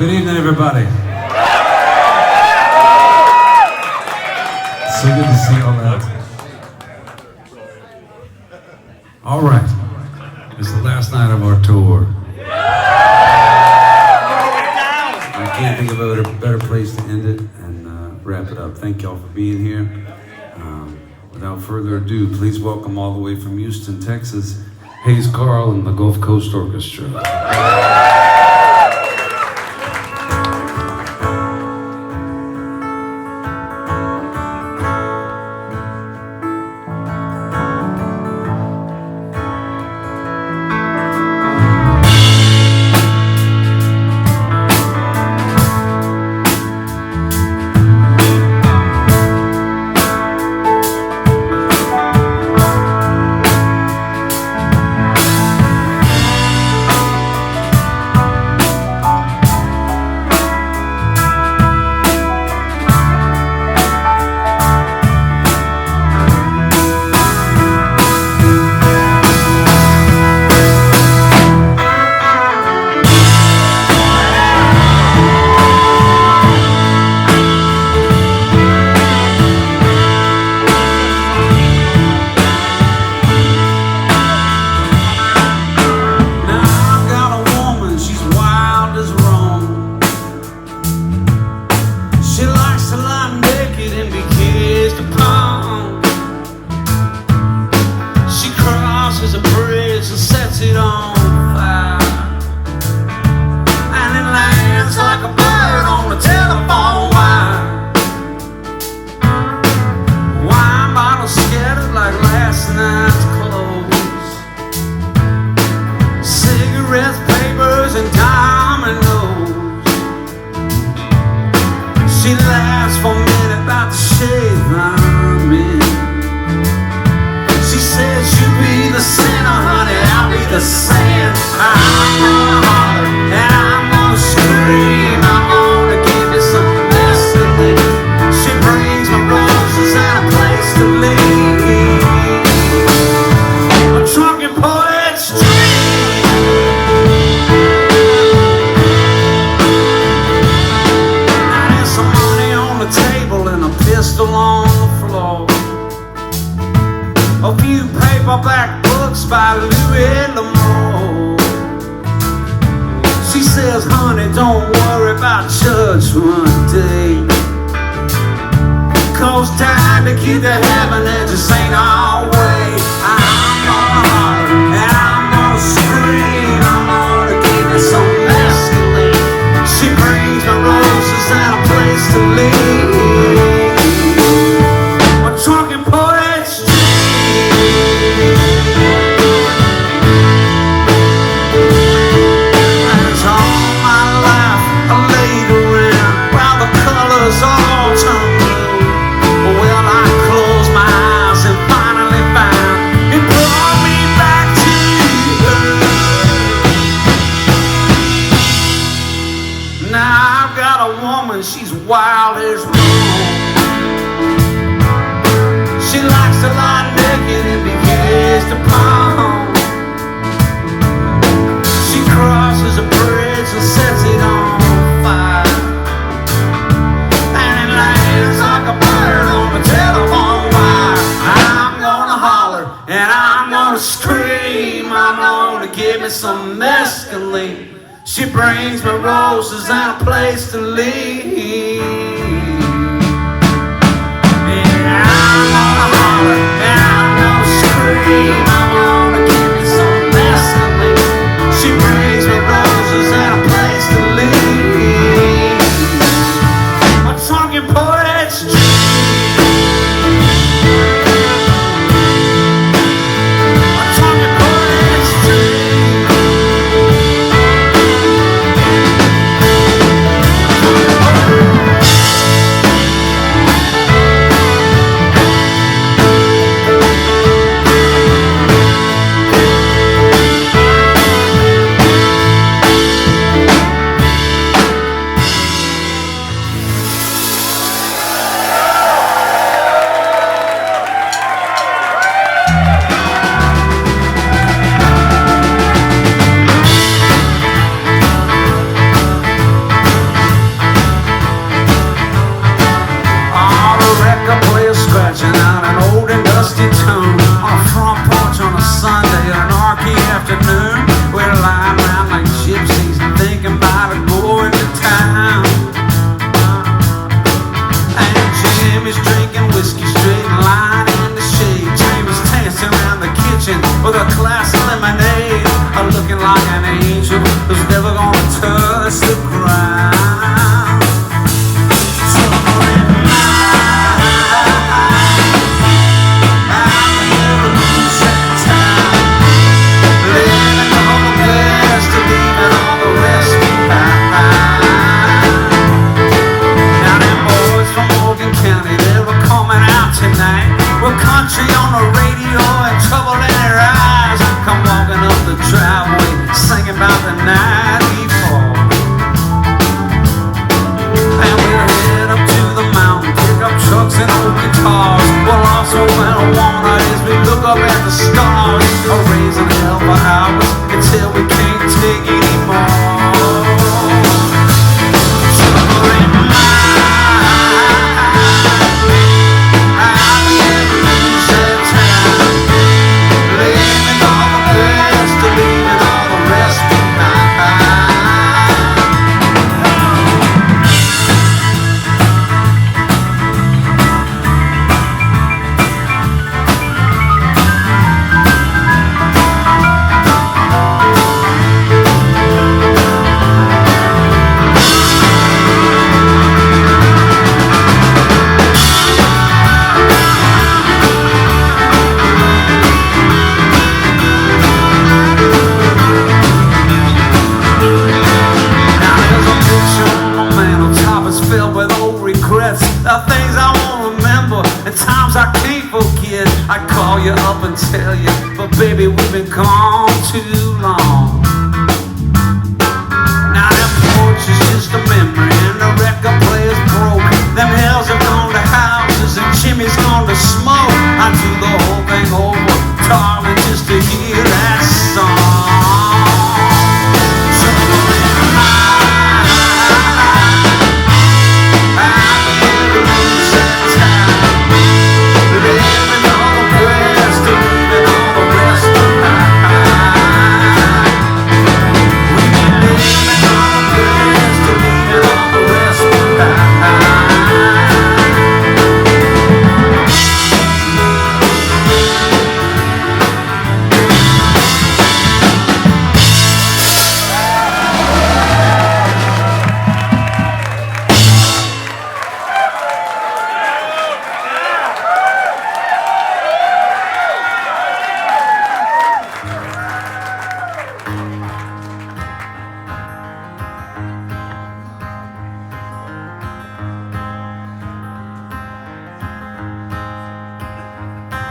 Good evening, everybody. So good to see all that. All right. It's the last night of our tour. I can't think of a better place to end it and wrap it up. Thank y'all for being here. Without further ado, please welcome all the way from Houston, Texas, Hayes Carll and the Gulf Coast Orchestra. She laughs for a minute about the shape I'm in. She says, you be the sinner, honey, I'll be the saint. I'm gonna holler and I'm gonna scream. I'm gonna give you some destiny. She brings me roses and a place to live. A drunken poet's dream. Pistol on the floor, a few paperback books by Louis L'Amour. She says, honey, don't worry about Judgment Day, 'cause time to get to heaven, it just ain't our way. I'm gonna holler and I'm gonna scream. I'm gonna give you some mescaline. She brings me roses and a place to live. Drunken poet's dream. That's all my life I laid around while the colors all turned blue. Well, I closed my eyes and finally found it brought me back to her. Now I've got a woman, she's wild as wrong. She likes to lie naked and be kissed upon. She crosses a bridge and sets it on fire, and it lands like a bird on the telephone wire. I'm gonna holler and I'm gonna scream. I'm gonna give me some mescaline. She brings me roses and a place to live. I'm gonna holler and I'm gonna scream. I'm gonna give you some mescaline. She brings me roses and a place to live. A drunken poet's dream. A drunken poet's dream. empty tomb on a front porch on a Sunday, an archy afternoon. We're lying around like gypsies, thinking about going to town. And Jimmy's drinking whiskey straight, lying in the shade. Jimmy's dancing around the kitchen with a glass of lemonade, looking like an angel who's never gonna touch the ground. We're country on the radio and trouble in their eyes. Come walking up the driveway, singing about the night before. And we'll head up to the mountain, pick up trucks and old guitars. We'll also marijuana as we look up at the stars. We're raising hell for hours until we can't take anymore. The things I won't remember and times I can't forget. I call you up and tell you, but baby, we've been gone too long. Now that porch is just a memory and the record player's broke. Them hells have gone to houses and Jimmy's gone to smoke. I do the whole thing over, darling, just to hear that song.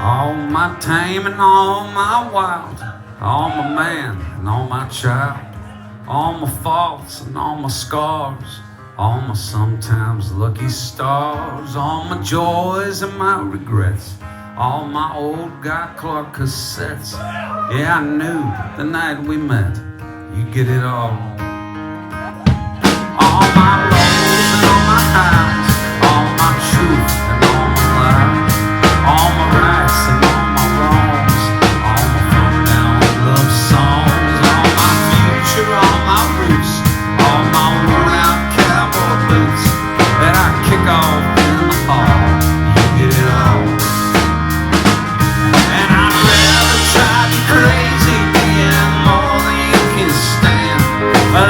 All my tame and all my wild, all my man and all my child, all my faults and all my scars, all my sometimes lucky stars, all my joys and my regrets, all my old Guy Clark cassettes. Yeah, I knew the night we met, you'd get it all. All my lows and all my highs, all my truth and all my lies, all my rights and all my wrongs, all my from down love songs, all my future, all my roots, all my worn out cowboy boots that I kick off in the hall. You get it all. And I'd rather drive you crazy, being more than you can stand. But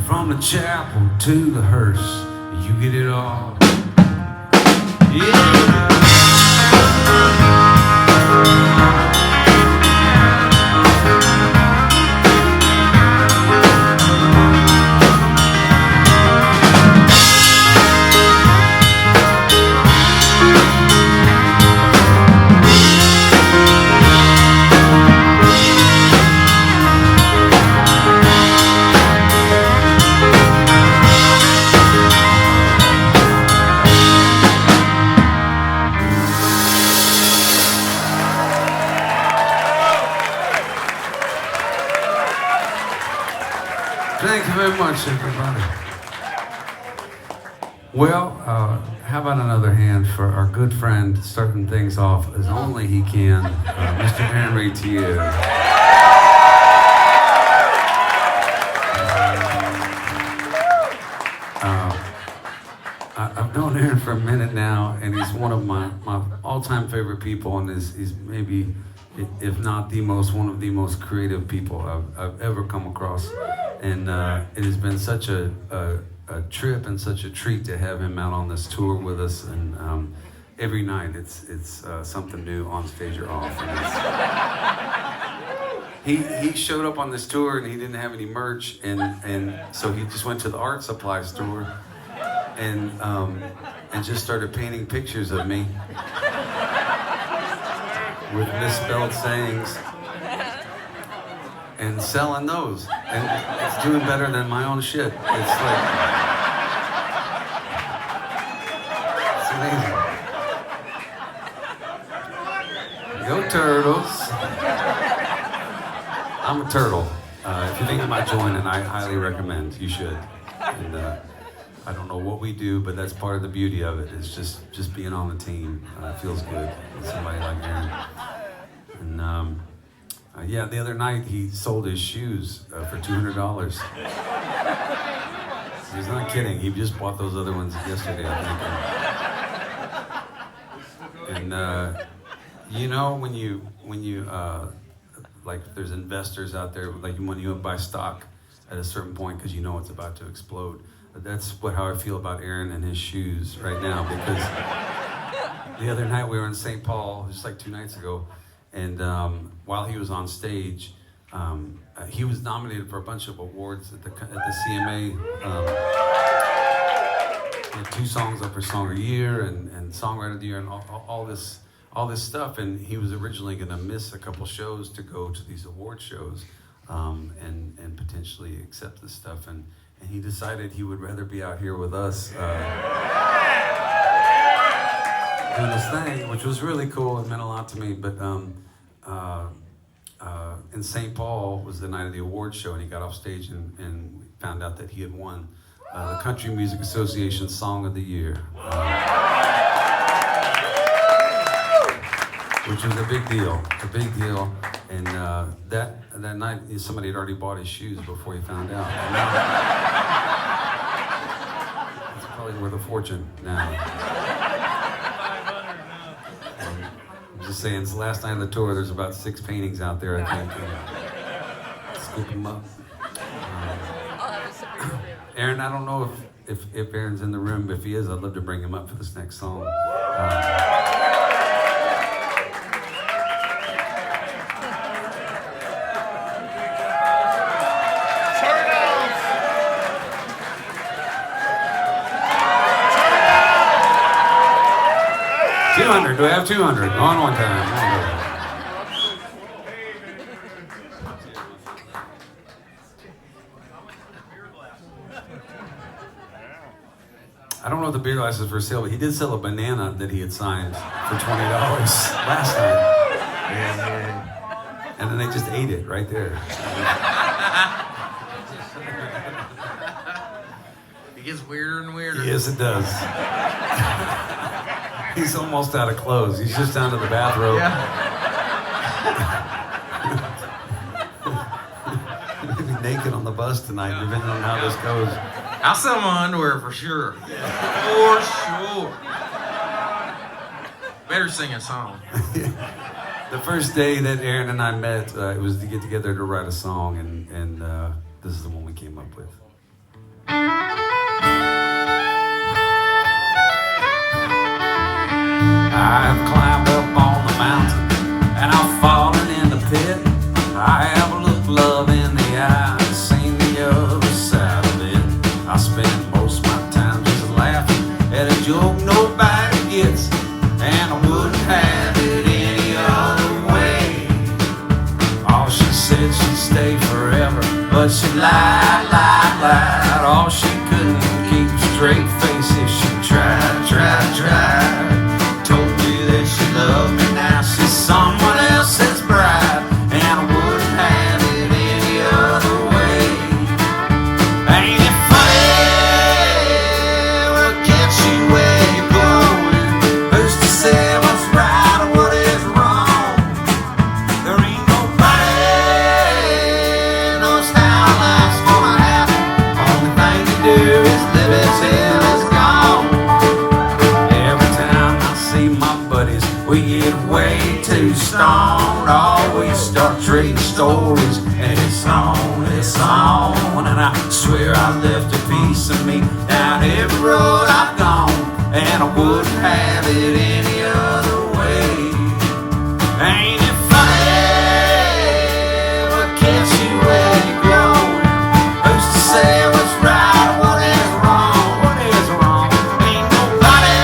From the chapel to the hearse, you get it all. Yeah. Thank you very much, everybody. Well, how about another hand for our good friend starting things off as only he can, Mr. Aaron Ratier. I've known Aaron for a minute now, and he's one of my all-time favorite people, and he's maybe, if not the most, one of the most creative people I've ever come across. And it has been such a trip and such a treat to have him out on this tour with us. And every night it's something new, on stage or off. And he showed up on this tour and he didn't have any merch, and so he just went to the art supply store and just started painting pictures of me with misspelled sayings. And selling those, and it's doing better than my own shit. It's like, it's amazing. Go Turtles. I'm a turtle. If you think about joining, I highly recommend you should. And I don't know what we do, but that's part of the beauty of it. It's just being on the team. It feels good with somebody like Aaron. And yeah, the other night he sold his shoes for $200. He's not kidding. He just bought those other ones yesterday, I think. And you know, when you like, there's investors out there, like when you buy stock at a certain point because you know it's about to explode. That's how I feel about Aaron and his shoes right now, because the other night we were in St. Paul, just like 2 nights ago. And while he was on stage, he was nominated for a bunch of awards at the CMA. He had 2 songs up for Song of the Year and Songwriter of the Year and all this stuff. And he was originally going to miss a couple shows to go to these award shows and potentially accept this stuff. And he decided he would rather be out here with us doing this thing, which was really cool. It meant a lot to me. But in St. Paul was the night of the award show, and he got off stage and we found out that he had won the Country Music Association Song of the Year, which was a big deal. And that night, somebody had already bought his shoes before he found out. It's probably worth a fortune now. Just saying, it's the last night of the tour. There's about 6 paintings out there, I think. Scoop them up. Aaron, I don't know if Aaron's in the room. If he is, I'd love to bring him up for this next song. $200. Do I have 200? On one time. I don't know if the beer glass is for sale, but he did sell a banana that he had signed for $20 last night. And then they just ate it right there. It gets weirder and weirder. Yes, it does. He's almost out of clothes. He's just down to the bathrobe. He'll be naked on the bus tonight, depending on how this goes. I'll sell my underwear for sure. For sure. Better sing a song. The first day that Aaron and I met, it was to get together to write a song, and this is the one we came up with. I've climbed up on the mountain and I've fallen in the pit. I have looked love in the eye and seen the other side of it. I spend most of my time just laughing at a joke nobody gets, and I wouldn't have it any other way. All she said she'd stay forever, but she lied, lied, lied. All she couldn't keep a straight face if she tried, tried, tried. Told me that she loved me, now she's someone else's bride, and I wouldn't have it any other way. Ain't it funny? What gets you where you're going? Who's to say what's right or what is wrong? There ain't nobody knows how life's gonna happen. Only thing to do is live it till it's gone. Every time I see my buddies, we get way too stoned. Always start trading stories, and it's on, it's on. And I swear I left a piece of me down every road I've gone, and I wouldn't have it any other way. Ain't it funny? What gets you where you're going? Who's to say what's right or what is wrong? What is wrong? Ain't nobody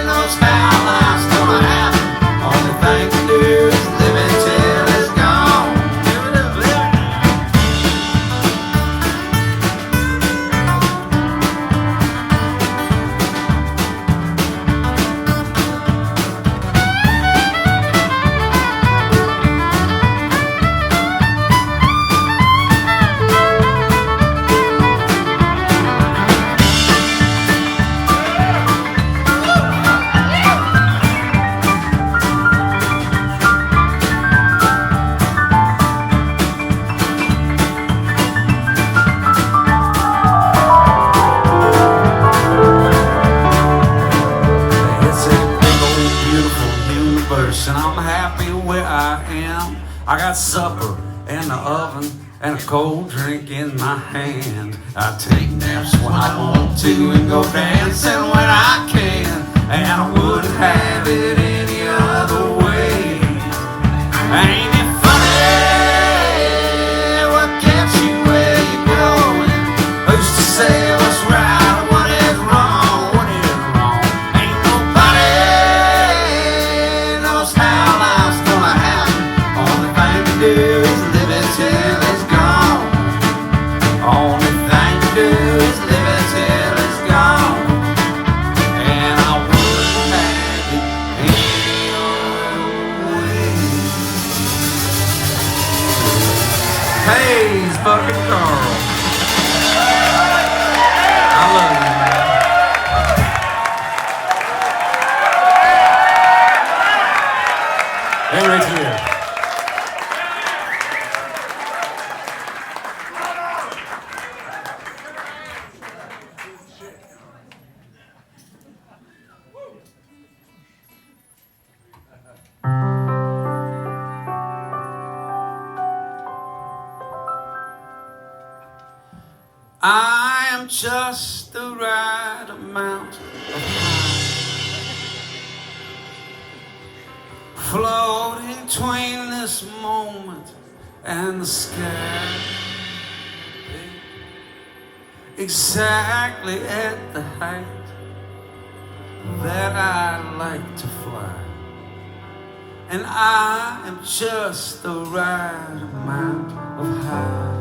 knows how life's gonna happen. Only thing to do is live it till it's gone. Live it up, live it up. It's a big old beautiful universe, and I'm happy where I am. I got supper in the oven and a cold drink in my hand. I take naps when I want to and go dancing when I can, and I wouldn't have it any other way. Ain't it funny? What gets you where you're going? Who's to say what's right or what is wrong? What is wrong? Ain't nobody knows how life's gonna happen. Only thing to do is live it till it's gone. Only thing to do is live it till it's gone. And I wouldn't have it any other way. Hey, it's fucking Carl. I love you, man. Hey, right here. I am just the right amount of high, floating between this moment and the sky, exactly at the height that I like to fly. And I am just the right amount of high.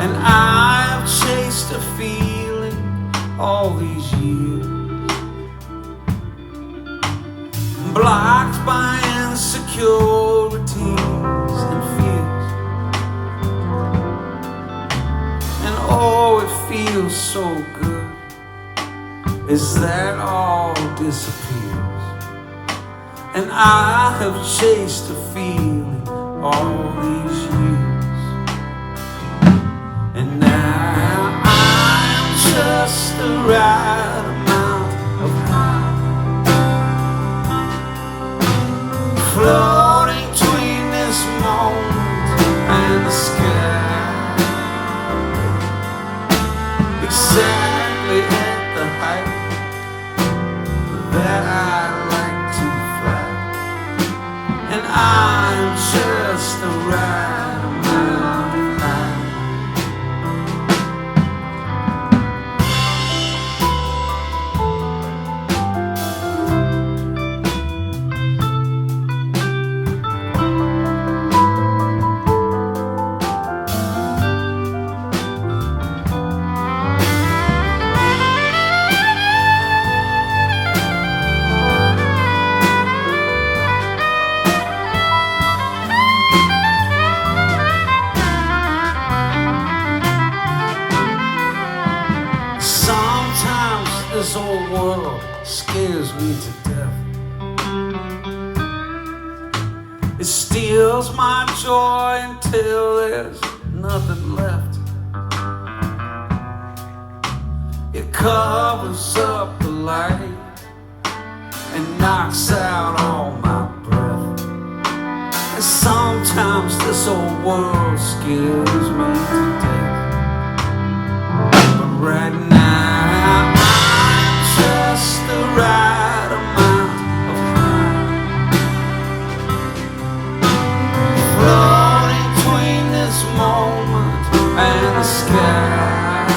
And I've chased a feeling all these years, blocked by insecurities and fears. And oh, it feels so good, is that all disappears. And I have chased a feeling all these years. And now I'm just the right amount of high, floating between this moment and the sky, exactly at the height that I'd like to fly, and I'm just the right amount of high. Sometimes this old world scares me to death. It steals my joy until there's nothing left. It covers up the light and knocks out all my breath. And sometimes this old world scares me to death. But right now I'm just the right amount of high, floating between this moment and the sky,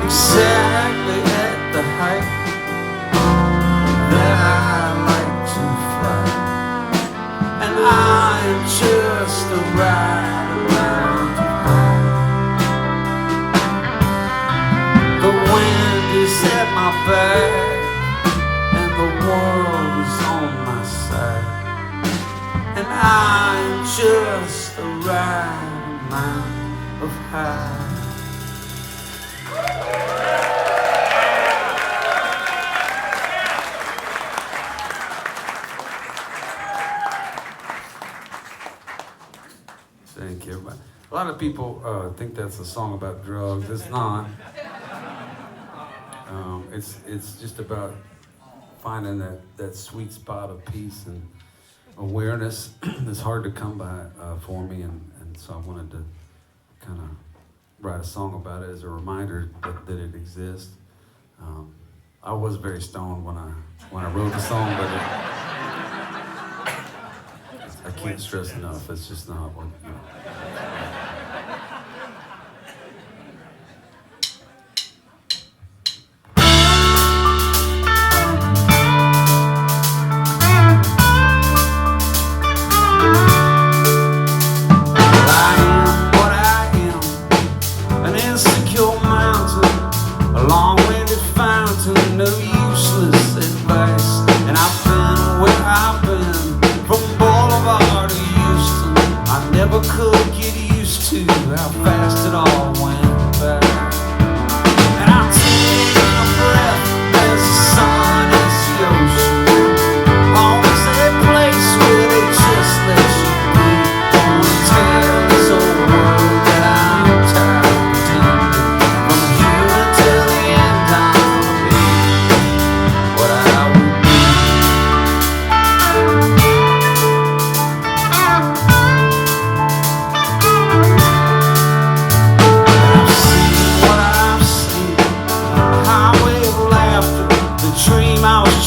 exactly at the height that I like to fly, and I'm just the right amount of high. The wind is at my back and the world is on my side, and I'm just the right amount of high. Thank you. A lot of people think that's a song about drugs. It's not. It's just about finding that sweet spot of peace and awareness. It's hard to come by for me, and so I wanted to kind of write a song about it as a reminder that it exists. I was very stoned when I wrote the song, but I can't stress enough. It's just not what, you know. Could get used to how fast it all went by, and I'm taking a breath as the sun hits the ocean. Always that place where they just let you be. Wanna tell this old world that I'm tired of pretending. From here until the end I'm gonna be what I would be.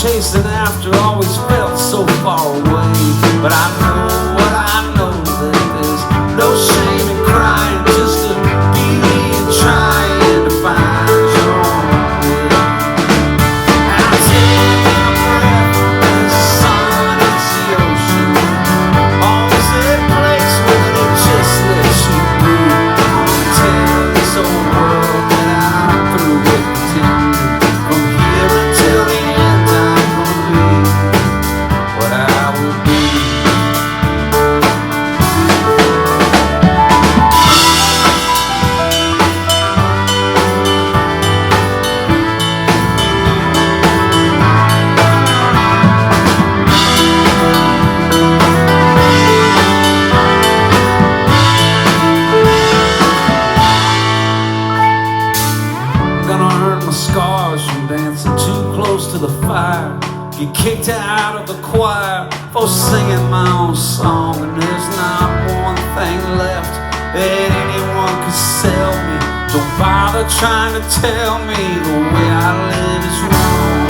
Chasing after always felt so far away, but I know what I know, that there's no shame in crying, just to be and trying to find your own way. And I'm taking a breath as the sun hits the ocean. Always that place where they just let you be. I wanna tell this old world that I'm through with pretending. From here until the end what I would be. Gonna earn my scars from dancing too close to the fire. Get kicked out of the choir for singing my own song, and there's not one thing left that anyone could sell me. Don't bother trying to tell me the way I live is wrong.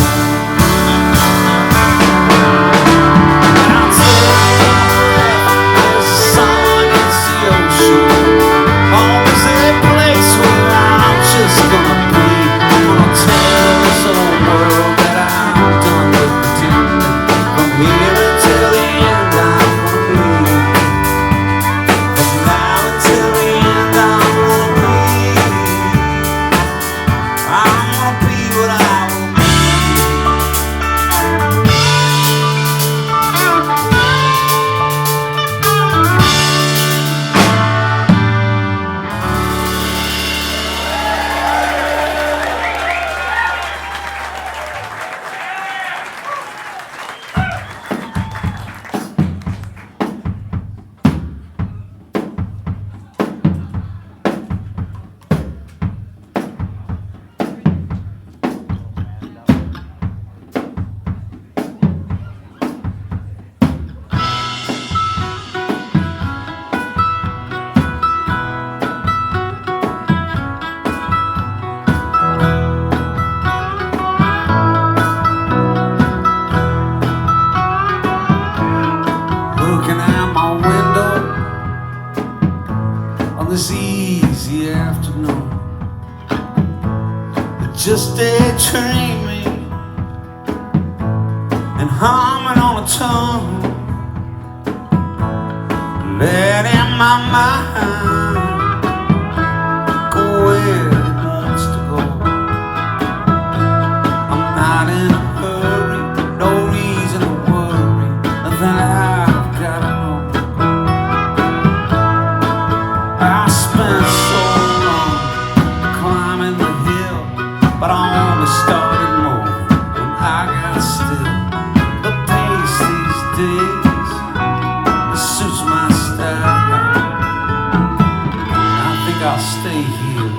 just daydreaming and humming on a tune, letting my mind go where it wants to go. I'm not in a hurry, no reason to worry, nothing I've gotta know. I spent so long climbing the hill, but I only started moving when I got still. The pace these days, it suits my style. I think I'll stay here.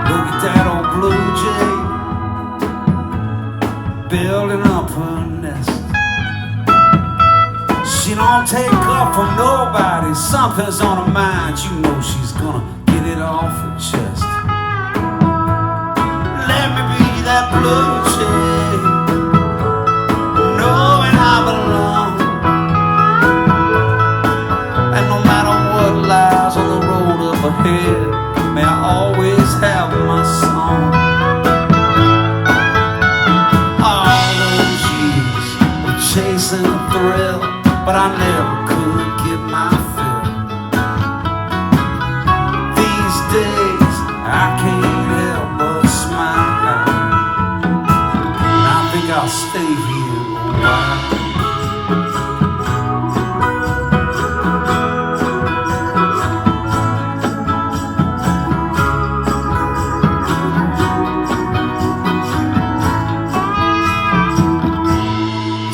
Look at that old blue jay building up her nest. She don't take up from nobody. Something's on her mind. You know she's gonna get it off her chest. Let me be that blue jay, knowing I belong. And no matter what lies on the road up ahead, may I always have my song. All those years of chasing a thrill, but I never could get my fill. These days I can't help but smile. I think I'll stay here a while.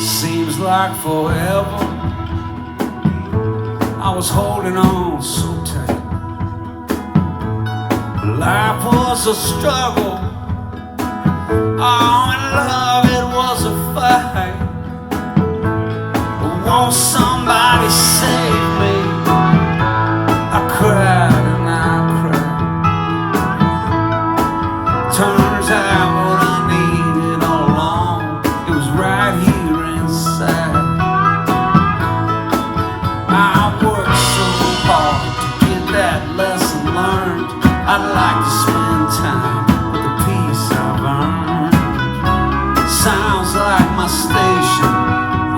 Seems like forever I was holding on so tight. Life was a struggle. Oh, and love, it was a fight. Won't somebody save me? I cried and I cried. Turns out what I needed all along, it was right here inside. I worked so hard to get that lesson learned. I'd like to spend time with the peace I've earned. Sounds like my station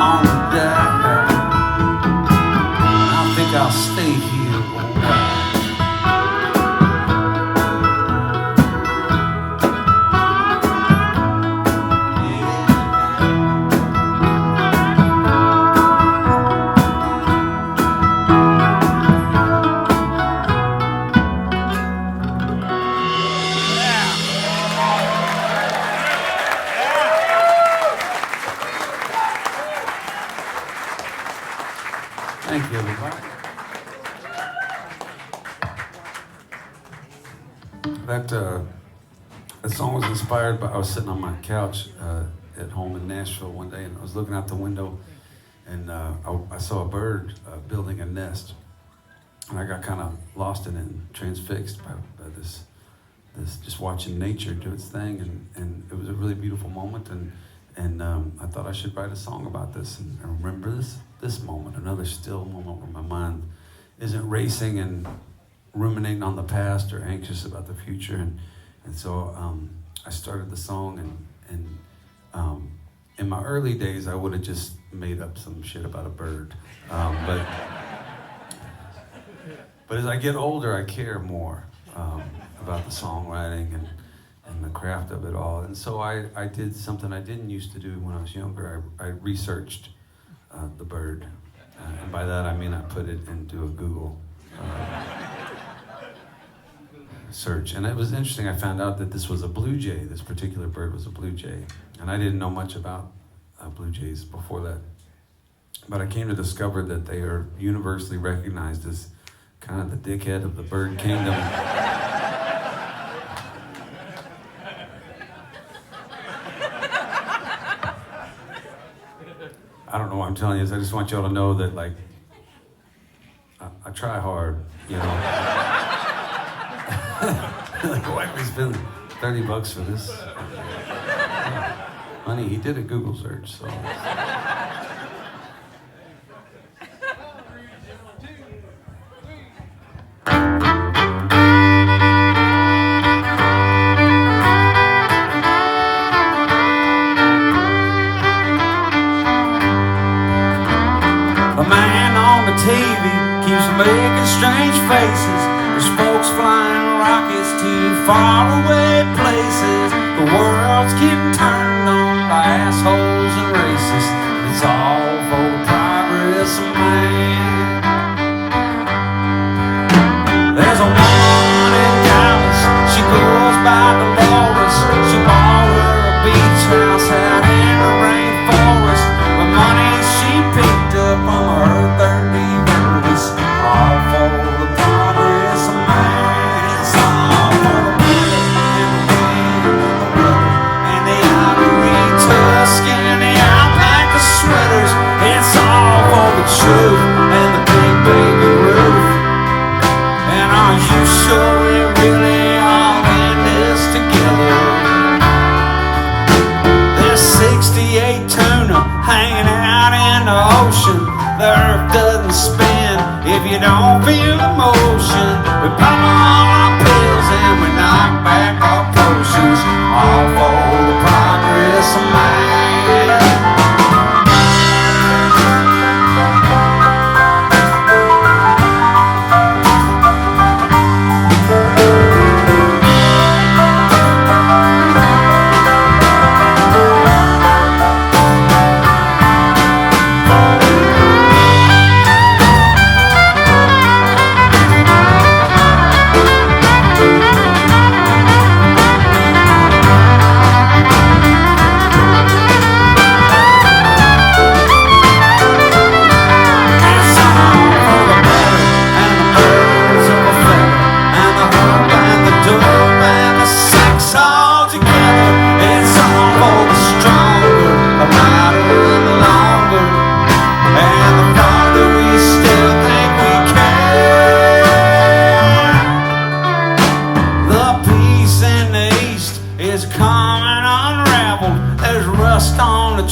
on the dial. I think I'll stay here a while. Thank you, everybody. That song was inspired by, I was sitting on my couch at home in Nashville one day, and I was looking out the window, and I saw a bird building a nest, and I got kind of lost in it and transfixed by this just watching nature do its thing, and it was a really beautiful moment, and I thought I should write a song about this, and I remember this moment, another still moment where my mind isn't racing and ruminating on the past or anxious about the future, and so I started the song, and in my early days I would have just made up some shit about a bird, but as I get older I care more about the songwriting and the craft of it all, and so I did something I didn't used to do when I was younger. I researched the bird, and by that I mean I put it into a Google search, and it was interesting. I found out that this was a blue jay. This particular bird was a blue jay, and I didn't know much about blue jays before that, but I came to discover that they are universally recognized as kind of the dickhead of the bird kingdom. I don't know what I'm telling you. I just want y'all to know that, like, I try hard, you know. Like, why did we spend $30 for this? Honey, he did a Google search, so. keeps making strange faces. There's folks flying rockets to faraway places. The world's getting turned on by assholes and racists. It's all for the progress of man. There's a woman in Dallas, she goes by Dolores. She bought her a beach house out in the rainforest. The money she picked up from her 30 years, all for the progress of man. It's all for the blood and the wind and the rubber and the ivory tusk and the alpaca sweaters. It's all for the truth and the big baby roof. And are you sure we really all in this together? There's 68 tuna hanging out in the ocean. The earth doesn't spin if you don't feel the motion. We pop all our pills and we knock back our potions, all for the progress of man.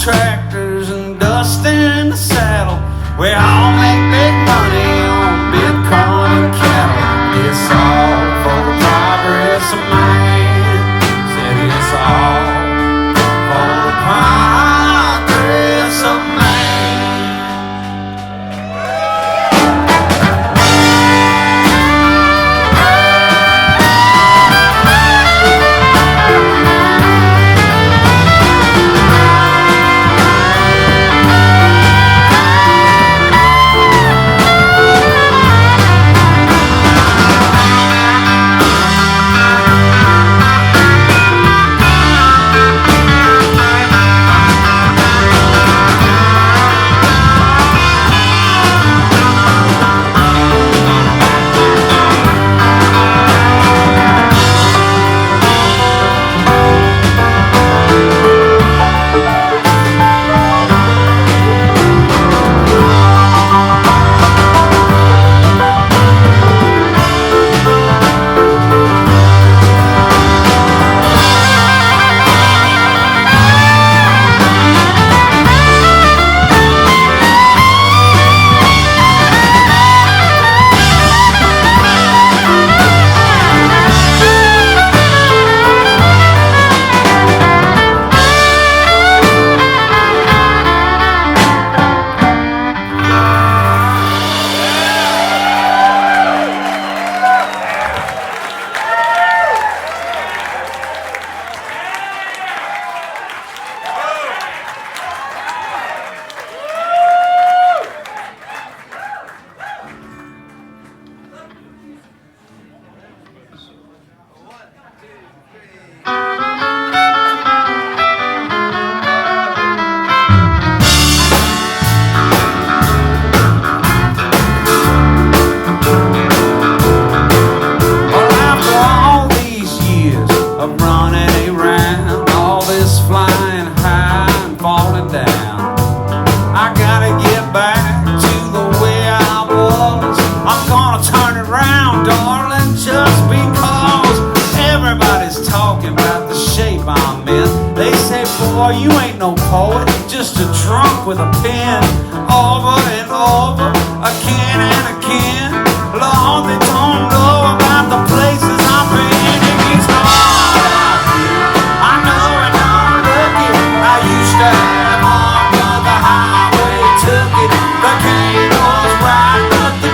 Tractors and dust in the saddle. We all make big money on Bitcoin and cattle. It's all for the progress of man. Said it's all for the progress of man. Boy, you ain't no poet, just a drunk with a pen. Over and over, again and again. Lord, they don't know about the places I've been. It gets hard out here, I know it don't look it. I used to have on, but the highway took it. The cane was right, but the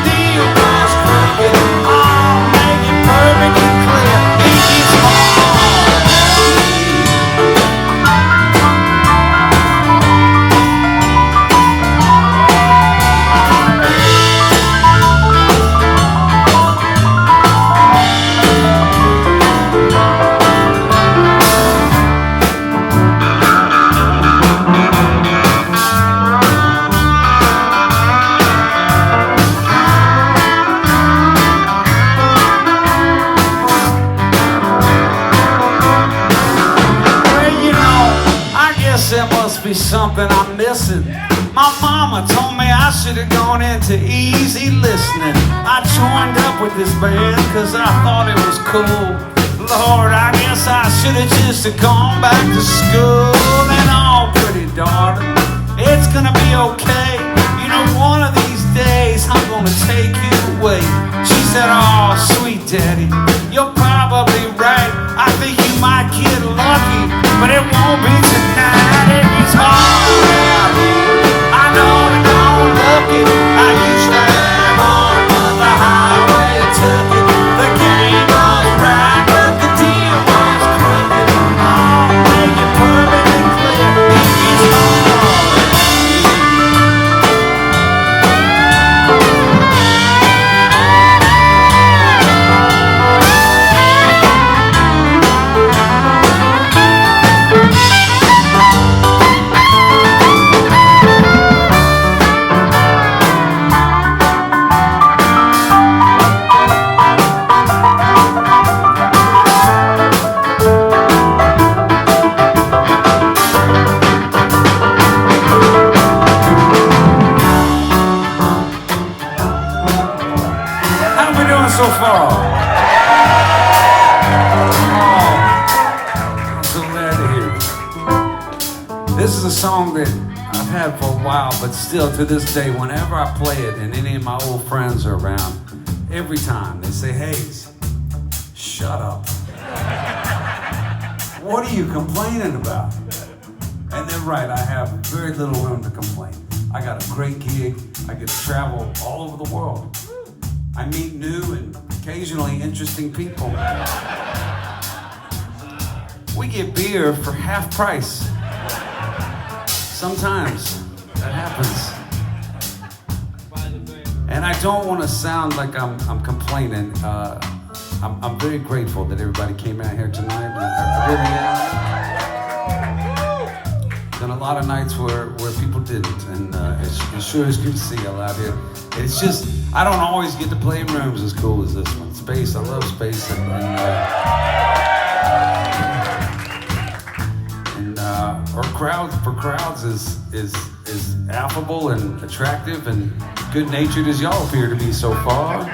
be something I'm missing. My mama told me I should have gone into easy listening. I joined up with this band cause I thought it was cool. Lord, I guess I should have just gone back to school. And all pretty darling, it's gonna be okay. You know, one of these days I'm gonna take you away. She said, oh, sweet daddy, you're probably right. I think you might get lucky, but it won't be tonight. And it's hard out here. I know it don't look it. I used to have on, but the highway took it. The game was right, but the deal was crooked. I'll make it perfectly clear. It's hard. So far. Oh, I'm so glad to hear it. This is a song that I've had for a while, but still to this day, whenever I play it and any of my old friends are around, every time they say, Hayes, shut up. What are you complaining about? And they're right, I have very little room to complain. I got a great gig. I get to travel all over the world. I meet new and occasionally interesting people. We get beer for half price. Sometimes that happens. And I don't want to sound like I'm complaining. I'm very grateful that everybody came out here tonight. I really am. Done a lot of nights where people didn't, and it sure is good to see y'all out here. It's just, I don't always get to play in rooms as cool as this one. Space, I love Space, or crowds is affable and attractive and good-natured as y'all appear to be so far.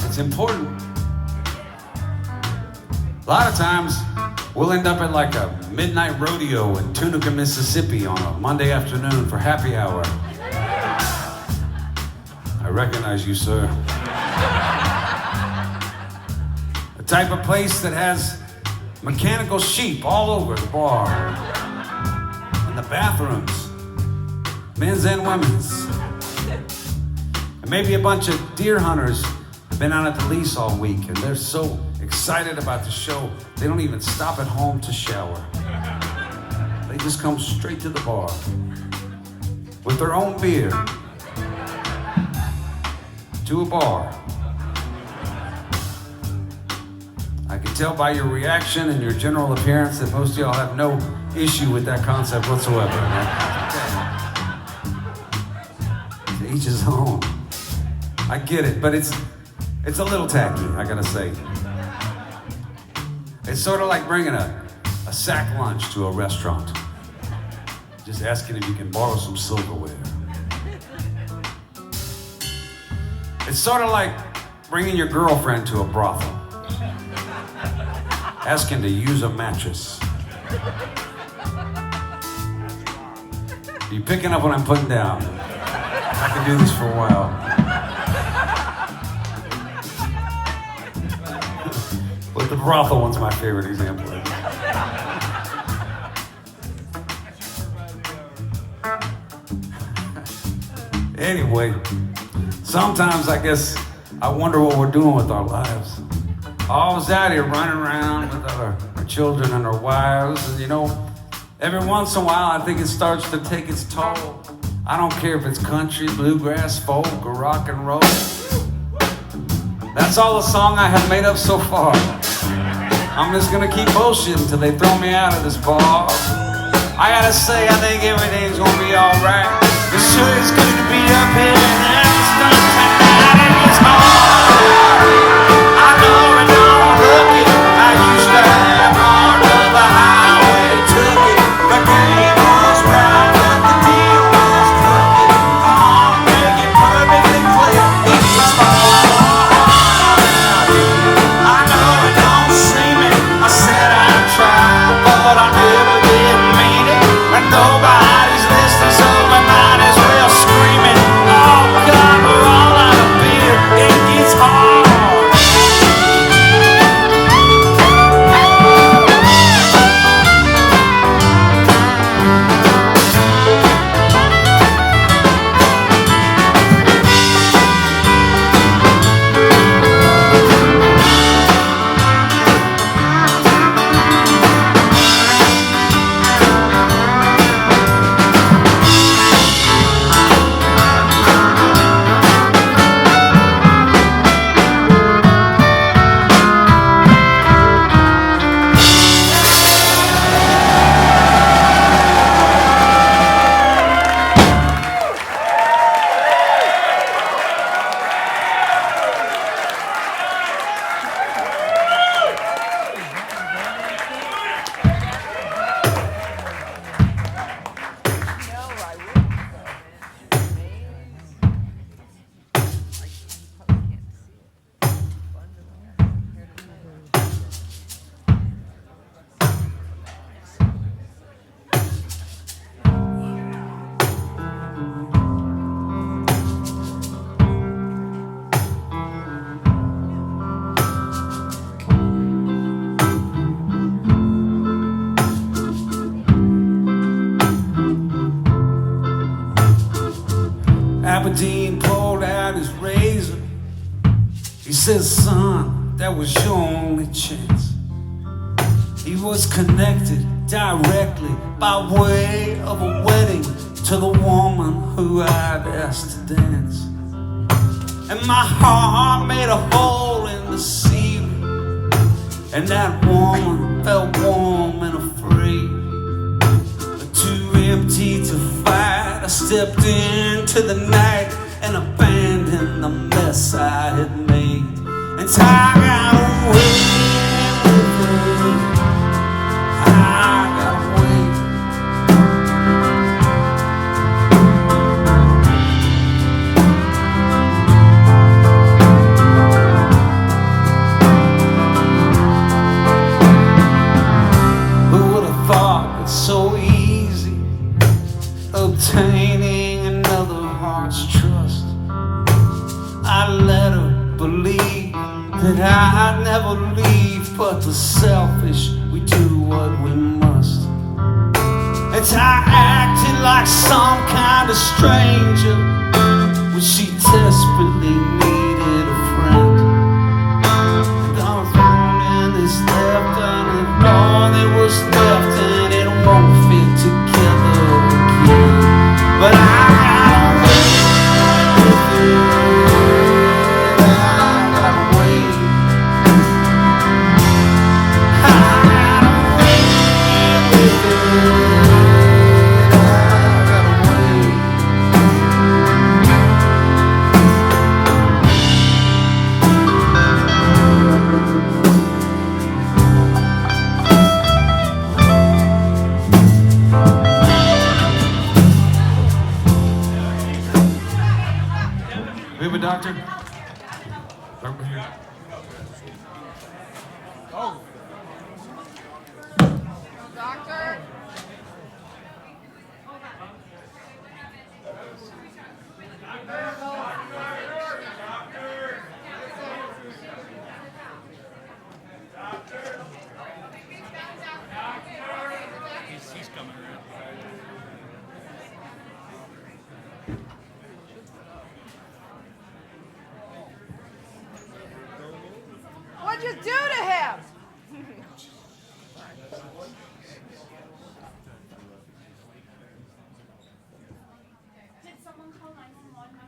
It's important. A lot of times, we'll end up at like a midnight rodeo in Tunica, Mississippi on a Monday afternoon for happy hour. I recognize you, sir. The type of place that has mechanical sheep all over the bar. And the bathrooms, men's and women's. And maybe a bunch of deer hunters have been out at the lease all week and they're so excited about the show, they don't even stop at home to shower. They just come straight to the bar with their own beer to a bar. I can tell by your reaction and your general appearance that most of y'all have no issue with that concept whatsoever. To each his own. I get it, but it's a little tacky, I gotta say. It's sort of like bringing a sack lunch to a restaurant. Just asking if you can borrow some silverware. It's sort of like bringing your girlfriend to a brothel. Asking to use a mattress. Are you picking up what I'm putting down? I can do this for a while. But the brothel one's my favorite example. Anyway, sometimes I guess I wonder what we're doing with our lives. I was out here running around with our children and our wives, and you know, every once in a while I think it starts to take its toll. I don't care if it's country, bluegrass, folk, or rock and roll. That's all the song I have made up so far. I'm just gonna keep bullshitting until they throw me out of this bar. I gotta say, I think everything's gonna be alright. It sure is good to be up here and it's done tonight and it's hard. I know it don't look it. I used to have on the highway too. Aberdeen pulled out his razor. He said, son, that was your only chance. He was connected directly by way of a wedding to the woman who I'd asked to dance. And my heart made a hole in the ceiling, and that woman felt warm and afraid. But too empty to fight, I stepped into the night and abandoned the mess I had made. And I got away with it. I got away. Who would have thought it's so easy obtaining another heart's trust? I let her believe that I'd never leave, but the selfish, we do what we must. And I acted like some kind of stranger when she desperately needed a friend. And I was running this left and all that was left, and it won't fit together again. But I got away with it. We have a doctor? Over here. Doctor? He's coming around. What'd you do to him? Did someone call 911?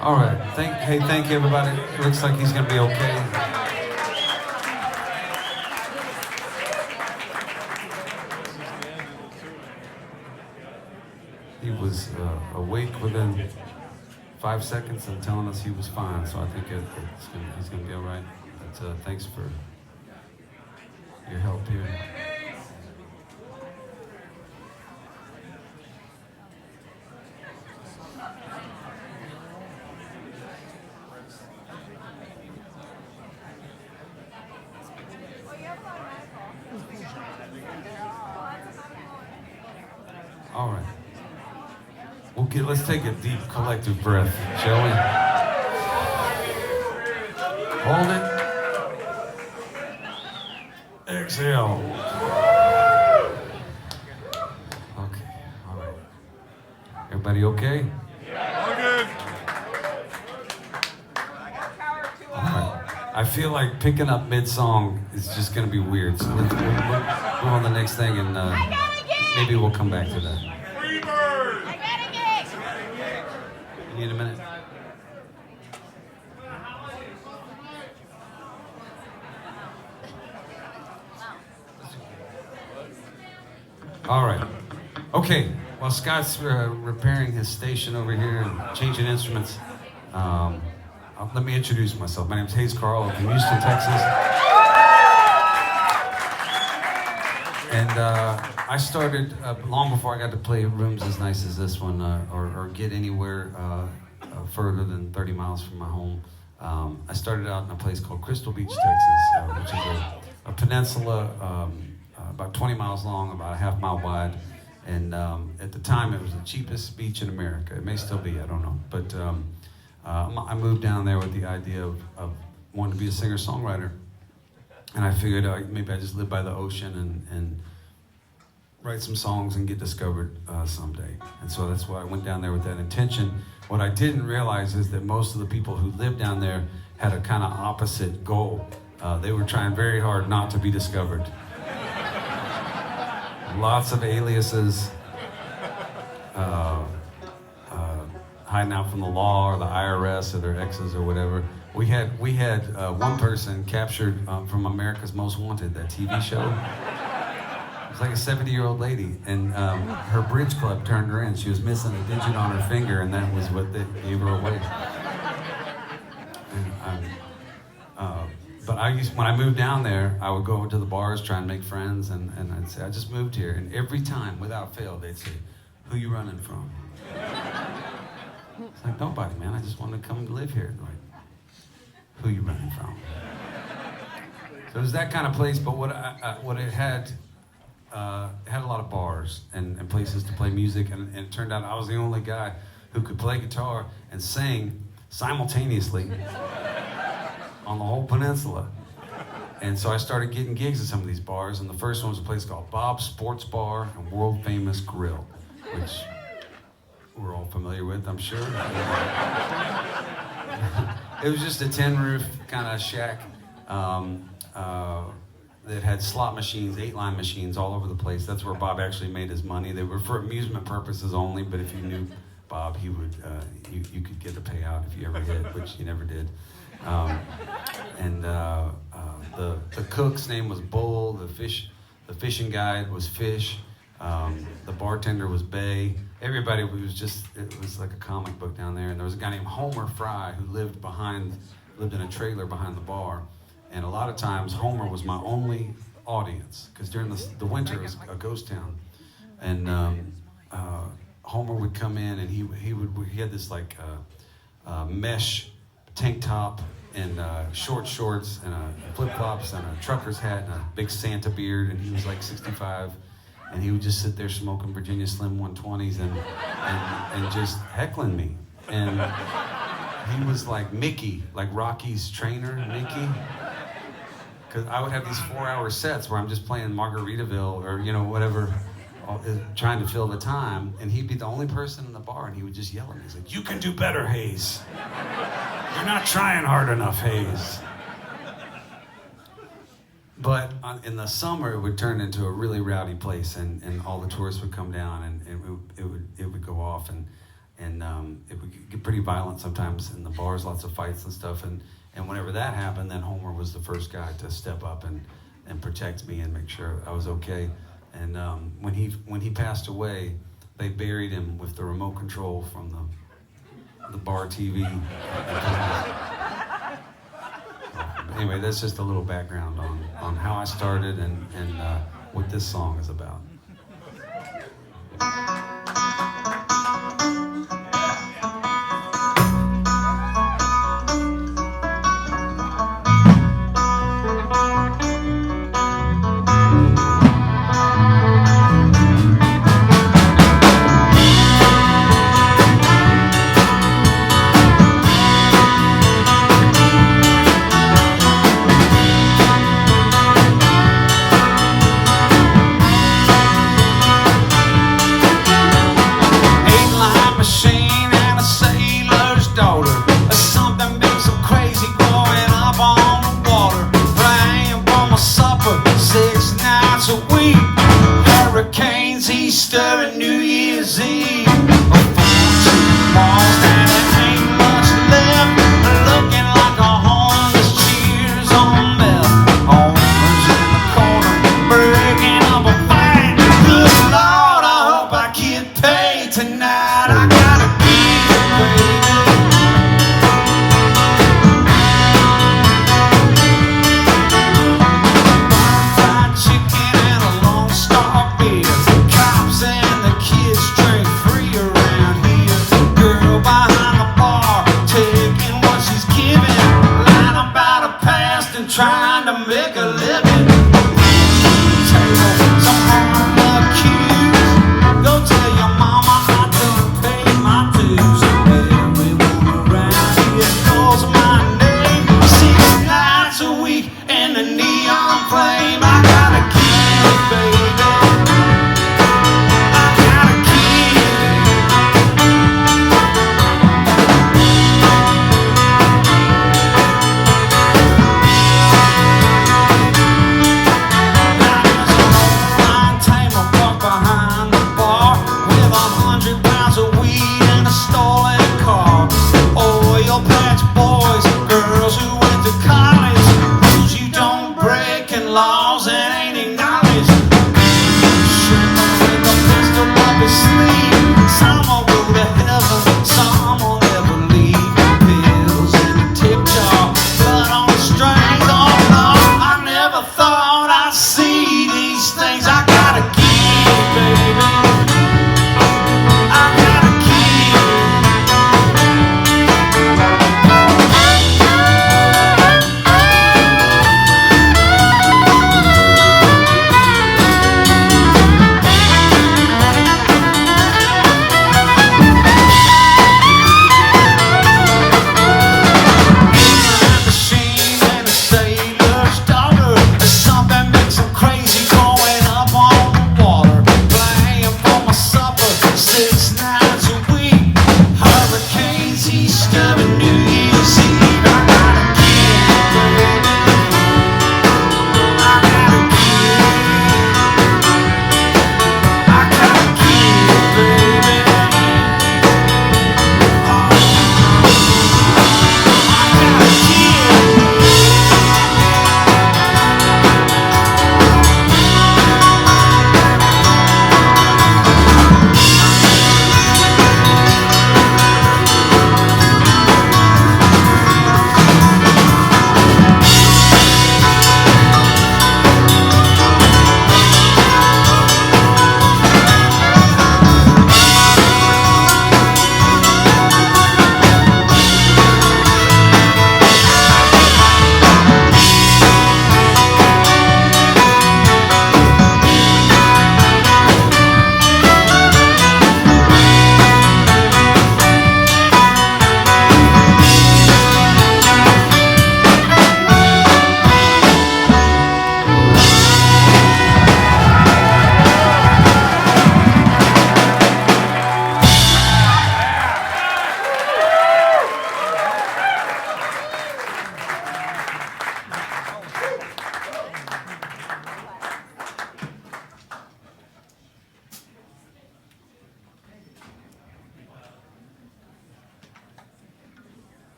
All right. Thank you, everybody. It looks like he's going to be okay. He was awake within 5 seconds and telling us he was fine, so I think he's going to be all right. But thanks for your help here. All right. Let's take a deep collective breath, shall we? Hold it. Exhale. Okay, all right. Everybody okay? All right. I feel like picking up mid-song is just going to be weird, so we'll go on the next thing and maybe we'll come back to that. You need a minute? All right. Okay. While Scott's repairing his station over here and changing instruments, let me introduce myself. My name's Carll. I'm from Houston, Texas. And I started long before I got to play rooms as nice as this one or get anywhere further than 30 miles from my home. I started out in a place called Crystal Beach, Texas, which is a peninsula about 20 miles long, about a half mile wide. And at the time, it was the cheapest beach in America. It may still be, I don't know. But I moved down there with the idea of wanting to be a singer-songwriter. And I figured maybe I just live by the ocean and write some songs and get discovered someday. And so that's why I went down there with that intention. What I didn't realize is that most of the people who lived down there had a kind of opposite goal. They were trying very hard not to be discovered. Lots of aliases, hiding out from the law or the IRS or their exes or whatever. We had one person captured from America's Most Wanted, that TV show. It was like a 70-year-old lady, and her bridge club turned her in. She was missing a digit on her finger, and that was what they gave her away. But when I moved down there, I would go over to the bars, try and make friends, and I'd say, I just moved here. And every time, without fail, they'd say, who you running from? It's like, nobody, man. I just want to come live here. Like, who you running from? So it was that kind of place, but what it had a lot of bars and places to play music, and it turned out I was the only guy who could play guitar and sing simultaneously on the whole peninsula. And so I started getting gigs at some of these bars, and the first one was a place called Bob's Sports Bar and World Famous Grill, which we're all familiar with, I'm sure. It was just a tin roof kind of shack that had slot machines, 8-line machines all over the place. That's where Bob actually made his money. They were for amusement purposes only, but if you knew Bob, he would you could get a payout if you ever hit, which you never did. The cook's name was Bull. The fishing guide was Fish. The bartender was Bay. Everybody it was like a comic book down there. And there was a guy named Homer Fry who lived in a trailer behind the bar. And a lot of times Homer was my only audience, because during the winter it was a ghost town. And Homer would come in, and he had this like mesh tank top and short shorts and flip-flops and a trucker's hat and a big Santa beard, and he was like 65, and he would just sit there smoking Virginia Slim 120s and just heckling me. And he was like Mickey, like Rocky's trainer, Mickey. Because I would have these 4-hour sets where I'm just playing Margaritaville or, whatever, trying to fill the time, and he'd be the only person in the bar, and he would just yell at me. He's like, "You can do better, Hayes. You're not trying hard enough, Hayes." But in the summer, it would turn into a really rowdy place, and all the tourists would come down, and it would go off, and it would get pretty violent sometimes in the bars, lots of fights and stuff, and whenever that happened, then Homer was the first guy to step up and protect me and make sure I was okay. And when he passed away, they buried him with the remote control from the bar TV. Anyway, that's just a little background on how I started and what this song is about. on the water, playing for my supper 6 nights a week. Hurricanes, Easter, and New Year's Eve. 14 malls, and there ain't much left, looking like a homeless Cheers on meth. Homeless in the corner, breaking up a fight. Good Lord, I hope I get paid tonight. I gotta give, baby. Fried chicken and a Lone Star beer. Cops and the kids drink free around here. Girl behind the bar, taking what she's giving. Lying about her past and trying to make a living. Table, some accused. Go tell your mama I don't pay my dues. Everyone around here calls my name. 6 nights a week in the neon flame. I gotta give, baby. I gotta give. Now there's an old line tamer parked behind the bar with 100 pounds of weed and a stolen car. Oil patch boys, girls who went to college, rules you don't break and laws that ain't acknowledged. Shooter with a pistol up his sleeve. Some will go to heaven, some will never leave. Pills in the tip jar, blood on the strings. Oh Lord, I never thought I'd see these things. I gotta give, baby. I gotta give. Machine and a sailor's daughter. There's something makes them crazy going up on the water. Playing for my supper 6 nights a week. Hurricanes, Easter, and New Year's Eve. I gotta give, baby. I gotta give. I gotta give, baby. I gotta give.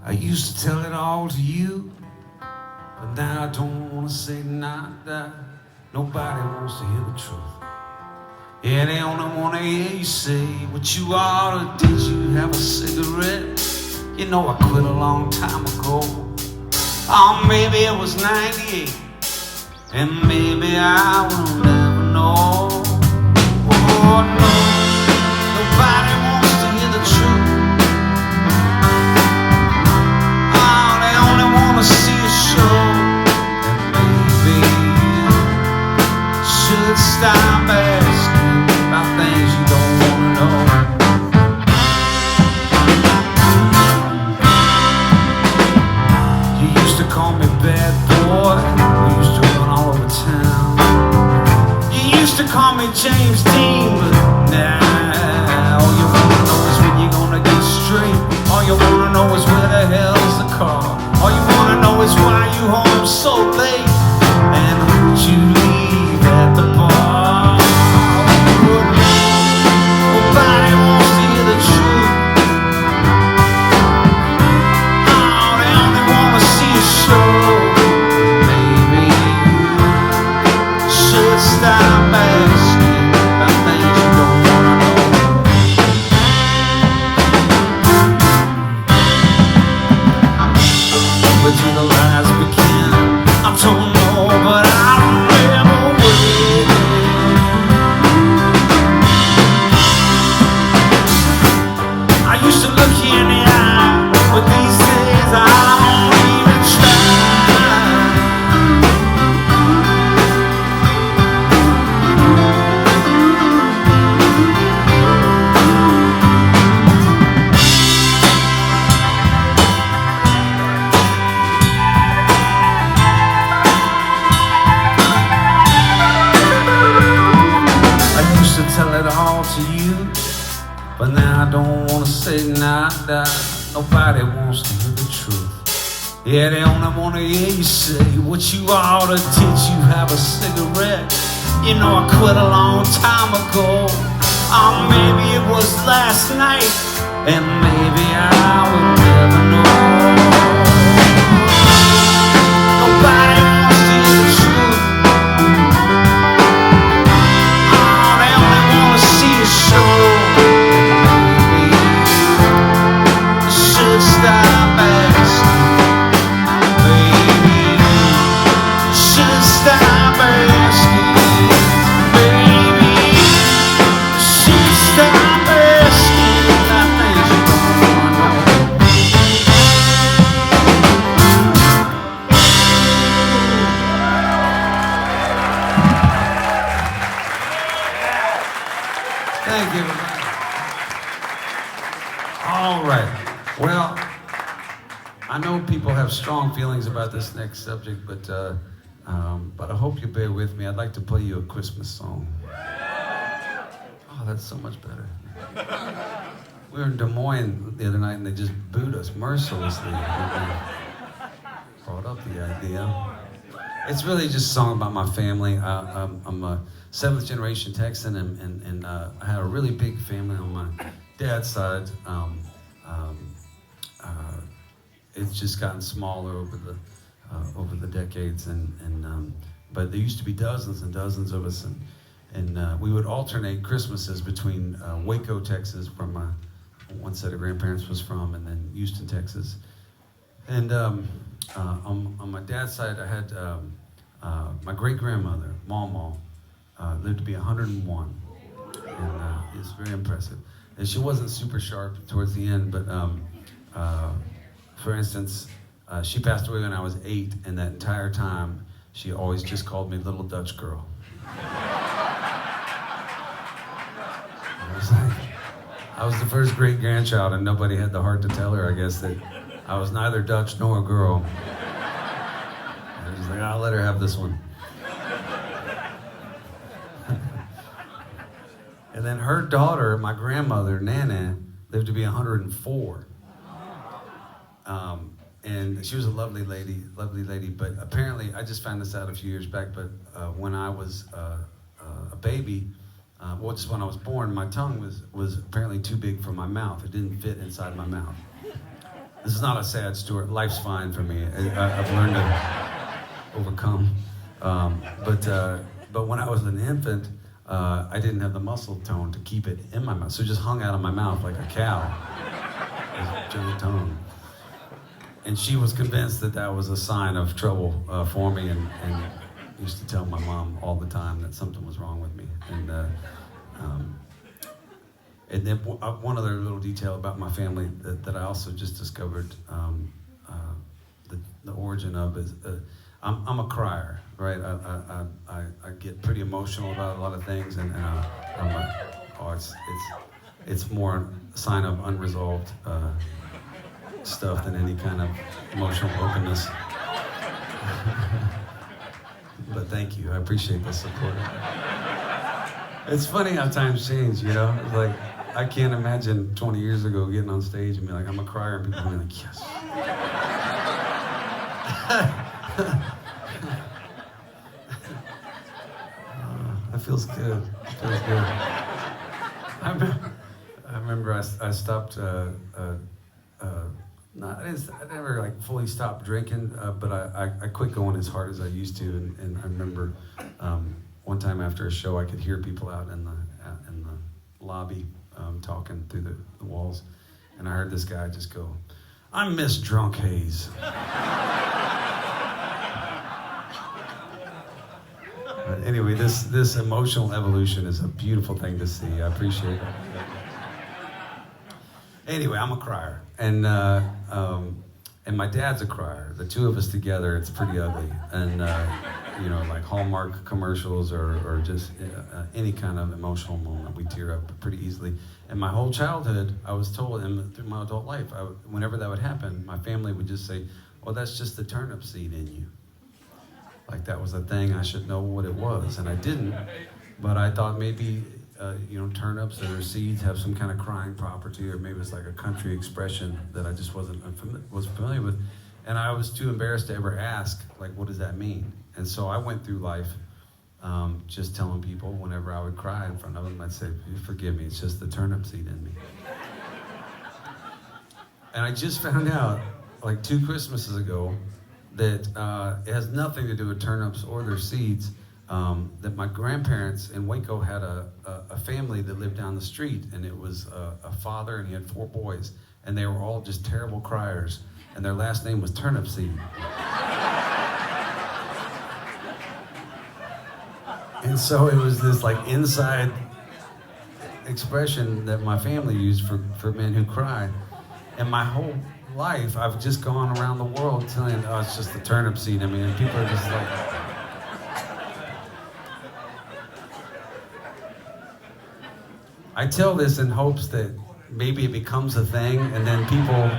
I used to tell it all to you, but now I don't want to say nada. Nobody wants to hear the truth. Yeah, they only want to hear you say what you ought to. Did you have a cigarette? You know I quit a long time ago. Oh, maybe it was 98, and maybe I will never know. Oh no, nobody wants to hear the truth. Oh, they only want to see a show. And maybe you should stop asking about things you don't want to know. You used to call me bad boy. We used to run all over town. call me James Dean, but nah, all you wanna know is when you're gonna get straight. All you wanna know is where the hell's the car. All you wanna know is why you home so late, and who'd you leave at the bar? Nobody wants to hear the truth. Oh, they only wanna see a show. Maybe you should stop asking about things you don't wanna know. Where do the lies begin? I don't know, but I remember waiting. I used to look you in the eye, but these days I don't even try. I used to tell it all to you, but now I don't wanna say nada. Nobody wants to hear the truth. Yeah, they only wanna hear you say what you oughta did. You have a cigarette? You know I quit a long time ago. Or maybe it was last night, and maybe I will never know. Nobody wants to hear the truth. Oh, they only wanna see a show. Should stop asking, baby. Should stop asking, baby. Should stop asking about things you don't wanna know. Thank you. All right. Well, I know people have strong feelings about this next subject, but I hope you bear with me. I'd like to play you a Christmas song. Oh, that's so much better. We were in Des Moines the other night, and they just booed us mercilessly. Brought up the idea. It's really just a song about my family. I'm a seventh generation Texan, and I had a really big family on my dad's side. It's just gotten smaller over the decades, but there used to be dozens and dozens of us, and we would alternate Christmases between Waco, Texas, where my one set of grandparents was from, and then Houston, Texas. And on my dad's side, I had my great grandmother, Mama, lived to be 101, and it's very impressive. And she wasn't super sharp towards the end, but for instance, she passed away when I was 8, and that entire time, she always just called me Little Dutch Girl. I was the first great grandchild, and nobody had the heart to tell her, I guess, that I was neither Dutch nor a girl. I was like, I'll let her have this one. And then her daughter, my grandmother, Nana, lived to be 104. And she was a lovely lady, but apparently, I just found this out a few years back, but when I was a baby, well, just when I was born, my tongue was apparently too big for my mouth. It didn't fit inside my mouth. This is not a sad story. Life's fine for me. I've learned to overcome. But when I was an infant, I didn't have the muscle tone to keep it in my mouth, so it just hung out of my mouth like a cow. It was a giant tongue. And she was convinced that that was a sign of trouble for me, and used to tell my mom all the time that something was wrong with me. And then one other little detail about my family that I also just discovered the origin of is I'm a crier, right? I get pretty emotional about a lot of things, and it's more a sign of unresolved stuff than any kind of emotional openness. But thank you, I appreciate the support. It's funny how times change, you know? It's like, I can't imagine 20 years ago getting on stage and be like, I'm a crier, and people being like, yes. That feels good. It feels good. I remember I stopped, I never like fully stopped drinking, but I quit going as hard as I used to. And I remember one time after a show, I could hear people out in the lobby talking through the walls. And I heard this guy just go, I miss Drunk Haze. Anyway, this emotional evolution is a beautiful thing to see. I appreciate it. Anyway, I'm a crier, and my dad's a crier. The two of us together, it's pretty ugly. And you know, like Hallmark commercials or just any kind of emotional moment, we tear up pretty easily. And my whole childhood, I was told, and through my adult life, whenever that would happen, my family would just say, "Well, that's just the turnip seed in you." Like that was a thing, I should know what it was, and I didn't. But I thought maybe, you know, turnips or seeds have some kind of crying property, or maybe it's like a country expression that I just wasn't familiar with. And I was too embarrassed to ever ask, like, what does that mean? And so I went through life just telling people whenever I would cry in front of them, I'd say, forgive me, it's just the turnip seed in me. And I just found out, like 2 Christmases ago, that it has nothing to do with turnips or their seeds, that my grandparents in Waco had a family that lived down the street, and it was a father, and he had 4 boys, and they were all just terrible criers, and their last name was Turnip Seed. And so it was this like inside expression that my family used for men who cry. And my whole life, I've just gone around the world telling, oh, it's just the turnip seed. I mean, and people are just like... I tell this in hopes that maybe it becomes a thing, and then people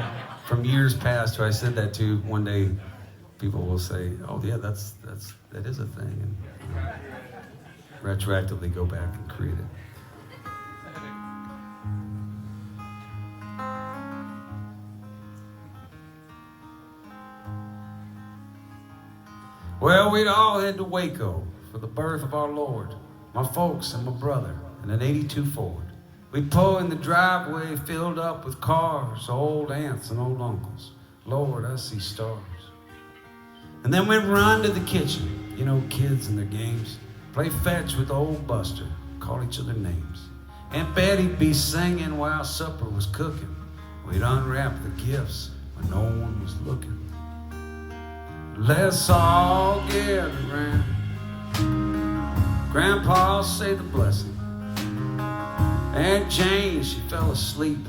from years past who I said that to, one day people will say, oh yeah, that is a thing, and retroactively go back and create it. Well, we'd all head to Waco for the birth of our Lord, my folks and my brother, in an '82 Ford. We'd pull in the driveway filled up with cars, old aunts and old uncles. Lord, I see stars. And then we'd run to the kitchen, you know, kids and their games, play fetch with old Buster, call each other names. Aunt Betty'd be singing while supper was cooking. We'd unwrap the gifts when no one was looking. Let's all get around. Grandpa say the blessing. Aunt Jane, she fell asleep.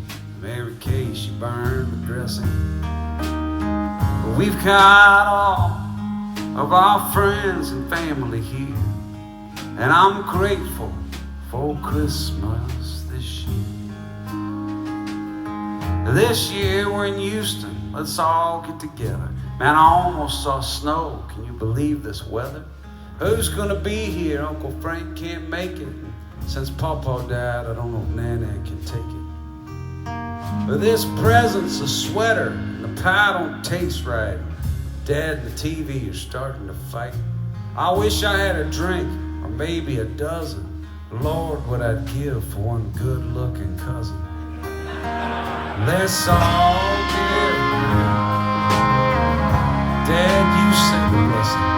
Mary Kay, she burned the dressing. But we've got all of our friends and family here, and I'm grateful for Christmas this year. This year we're in Houston. Let's all get together. Man, I almost saw snow. Can you believe this weather? Who's gonna be here? Uncle Frank can't make it. Since Papa died, I don't know if Nana can take it. But this present's a sweater, and the pie don't taste right. Dad and the TV are starting to fight. I wish I had a drink, or maybe a dozen. Lord, what I'd give for one good-looking cousin. Let's all get around. Dad, you say the blessing.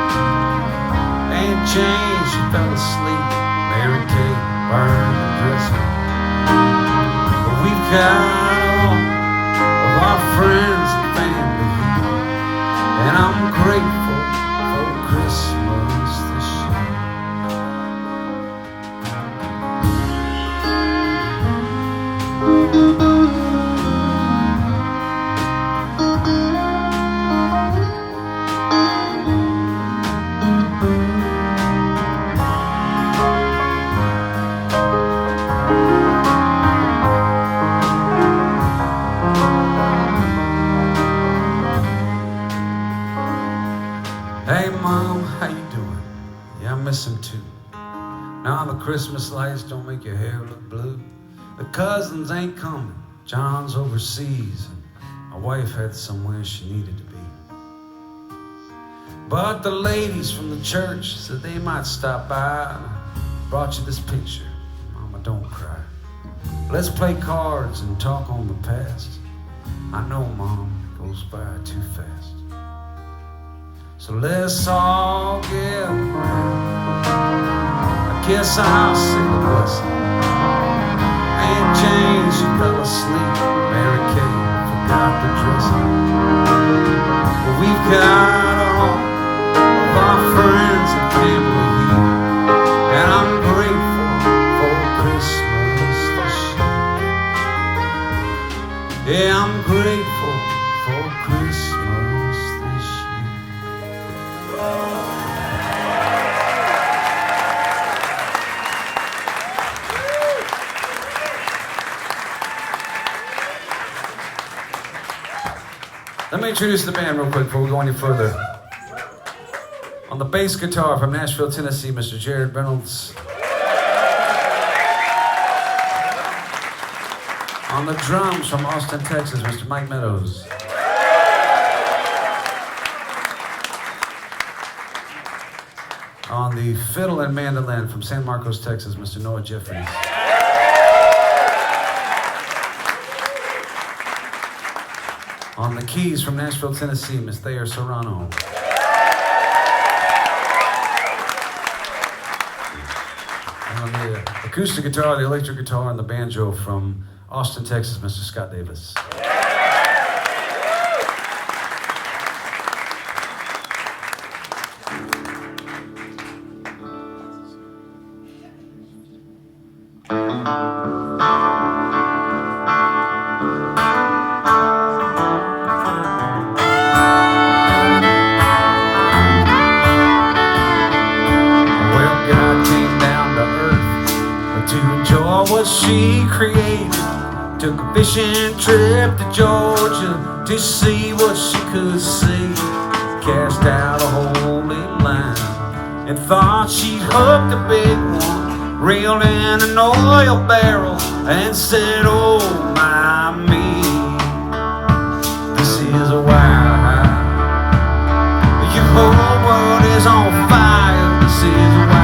Aunt Jane, she fell asleep. Mary Kay burned the dressing. But we've got all of our friends and family here, and I'm grateful for Christmas this Now the Christmas lights don't make your hair look blue. The cousins ain't coming, John's overseas, and my wife had somewhere she needed to be. But the ladies from the church said they might stop by, and I brought you this picture. Mama, don't cry. Let's play cards and talk on the past. I know, Mom, it goes by too fast. So let's all get around. I guess I'll sing the blessing. Aunt Jane, she fell asleep. Mary Kay forgot the dressing. But we've got all of our friends and family here, and I'm grateful for Christmas this year. Yeah, I'm grateful for Christmas this year. Let me introduce the band real quick before we go any further. On the bass guitar from Nashville, Tennessee, Mr. Jared Reynolds. On the drums from Austin, Texas, Mr. Mike Meadows. On the fiddle and mandolin from San Marcos, Texas, Mr. Noah Jeffries. On the keys from Nashville, Tennessee, Miss Thayer Serrano. On the acoustic guitar, the electric guitar, and the banjo from Austin, Texas, Mr. Scott Davis. What she created, took a fishing trip to Georgia to see what she could see. Cast out a holy line and thought she'd hooked a big one, reeled in an oil barrel and said, oh my me, this is a wild. Your whole world is on fire, this is a wild.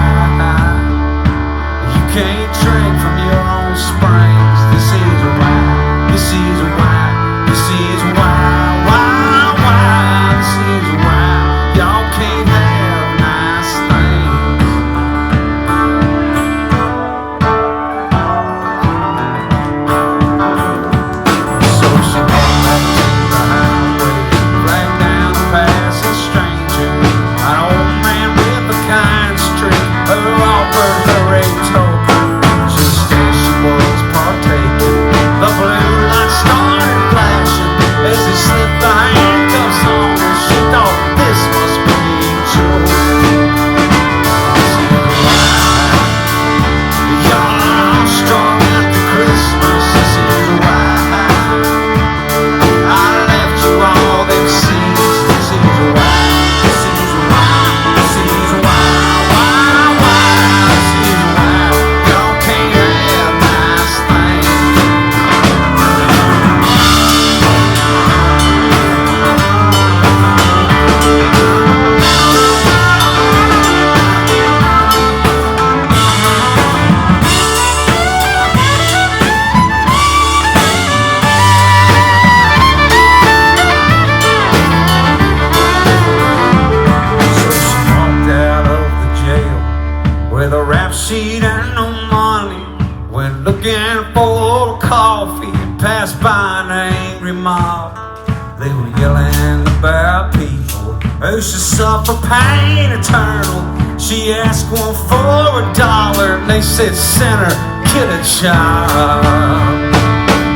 You can't drink from your own springs. This is a wild, this is a wild, this is a wild, wild, wild. This is a wild, y'all can't have nice things. So she went back to the highway, flagged down a passing stranger, an old man with a kind streak who offered her a token. The blue light started flashing as he slipped the handcuffs on her. She thought this must be joy. This is wild. Y'all are all strung after Christmas. This is wild. I left you all them seeds. This is wild. This is wild. This is wild. Wild, wild. This is wild. Y'all can't have nice things. With a rap sheet and no money, went looking for coffee and passed by an angry mob. They were yelling about people who should suffer pain eternal. She asked one for $1 and they said, sinner, get a job.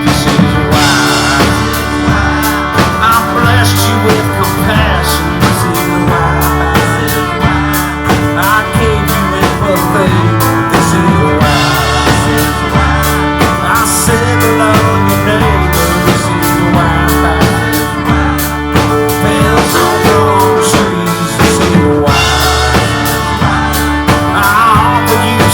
This is wild. I blessed you with compassion. This is wild. I gave you empathy. This is wild. I said love your neighbor. This is wild. Bells on wrong trees. This is wild. I offer you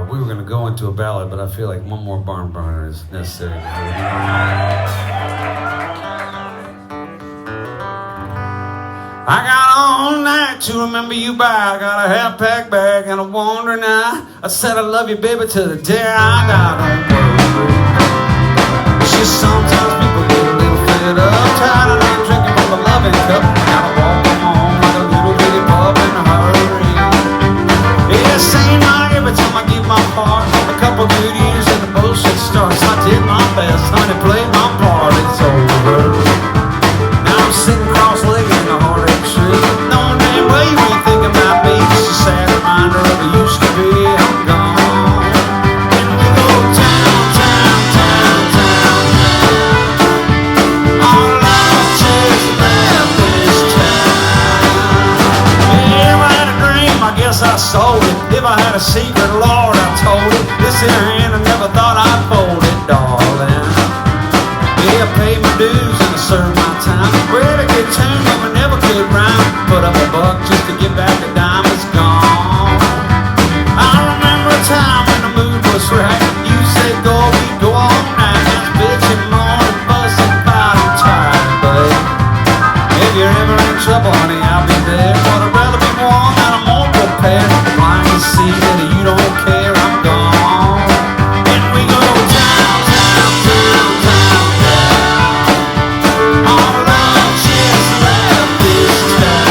We were going to go into a ballad, but I feel like one more barn burner is necessary. I got all night to remember you by. I got a half-pack bag and a wandering eye. I said I love you, baby, till the day I got home. It's just sometimes people get a little fed up, tired of not drinking from the loving cup. Gotta walk them home like a little bitty pup in a hurry. Yeah, same night every time I give my part. A couple good years and the bullshit starts. I did my best, honey, played my part. It's over. Now I'm sitting cross-legged in the heartache tree. No damn way you ain't thinking about me. Just a sad reminder of it used to be. I'm gone. And we go down, down, down, down, down. All I just left this town. Yeah, if I had a dream, I guess I sold it. If I had a secret, Lord, I told it. This here hand, I never thought I'd fold it, darling. Yeah, I paid my dues and I served my time. Read a good tune, but I never could rhyme. Put up a buck just to get back a dime, it's gone. I remember a time when the mood was right. You said go, we'd go all night. Just bitching, moaning, fussing, fighting, tired, babe. If you're ever in trouble, honey, I'll be there. But I'd rather be warm than I'm more prepared. Blind to see that you don't care, I'm gone. And we go down, down, down, down, down. All I just left this town.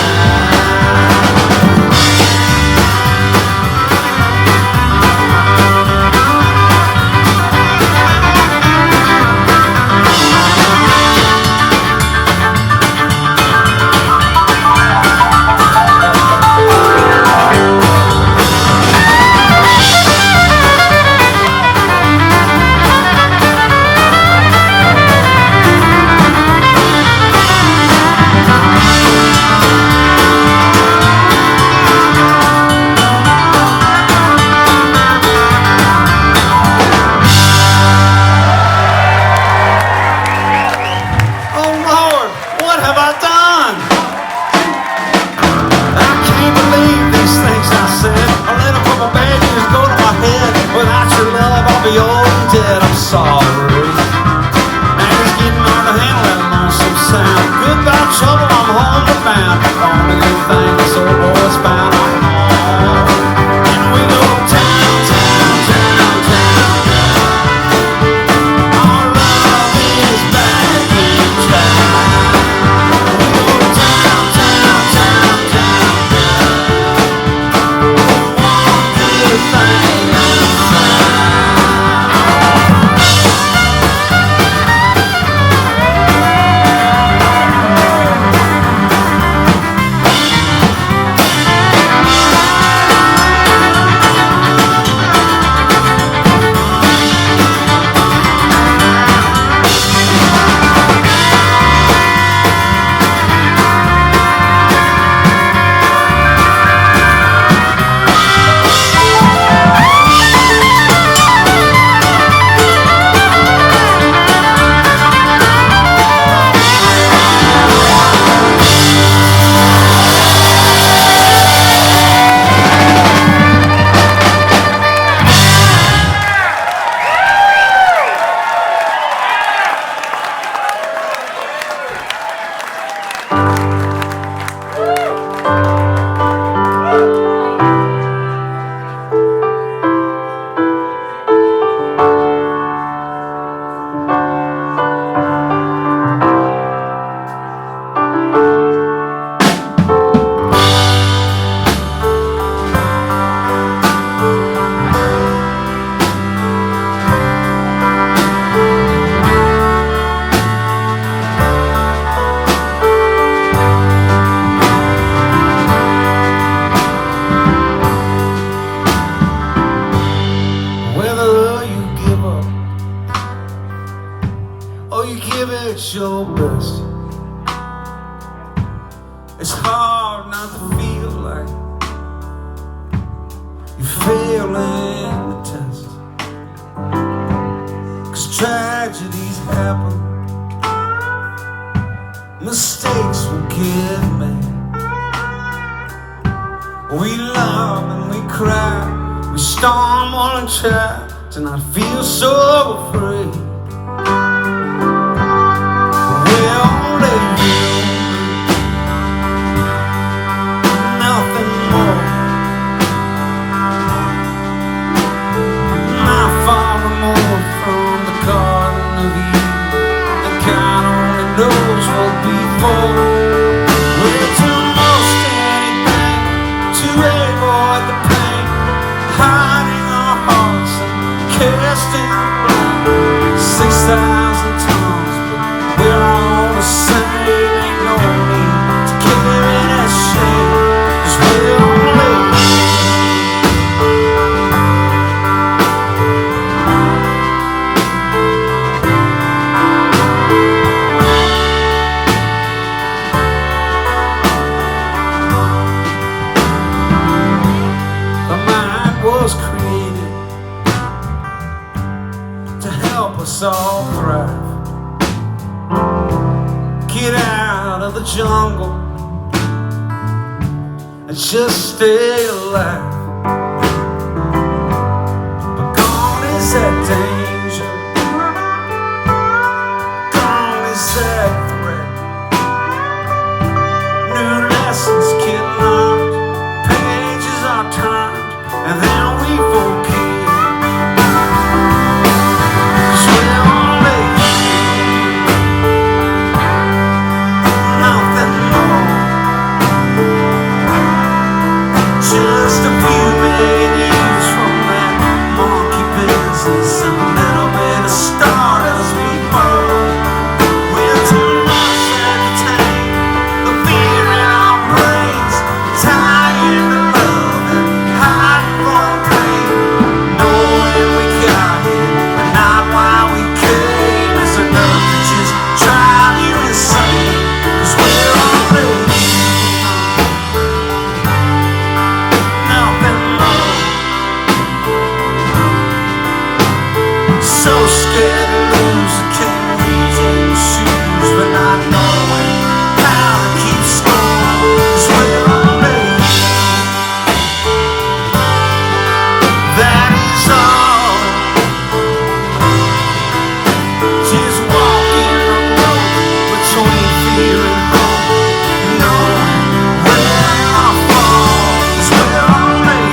Oh Lord, what have I done? I can't believe these things I said. I let a couple bad years go to my head. Without your love, I'll be old and dead. I'm sorry. Now it's getting hard to handle that lonesome sound. Goodbye trouble, I'm homeward bound. Only good thing this old boy's found. I'm home. And we go down, down, down, down, down. Our love is back in town. We go down, down, down, down, down. One good thing I found. Whether you give up or you give it your best, it's hard not to feel like you're failing the test. 'Cause tragedies happen, mistakes will get made. We love and we cry, we storm and try to not feel so afraid. Well, only you, nothing more. Not far removed from the Garden of Eden, and God only knows what before. We'll do most anything to avoid the pain, hiding our hearts and casting blood. 6,000 tons, but we're all the same. Ain't no need to carry that shame, 'cause we're only was created to help us all thrive. Get out of the jungle and just stay alive. But gone is that danger, gone is that threat. New lessons get learned, pages are turned, and then we forget. 'Cause we're only nothing more. Just a few million years from that monkey business, and a little bit of stardust before. We're too much entertained, the fear in our brains, tired to love and hiding from pain. Knowing we got it, but not why we came, is enough to just drive you insane. 'Cause we're only nothing more. So scared to lose, I can't reach in your shoes, but not knowing how to keep score. 'Cause we're only that is all. Just walking the road between fear and hope, knowing where I fall. 'Cause we're only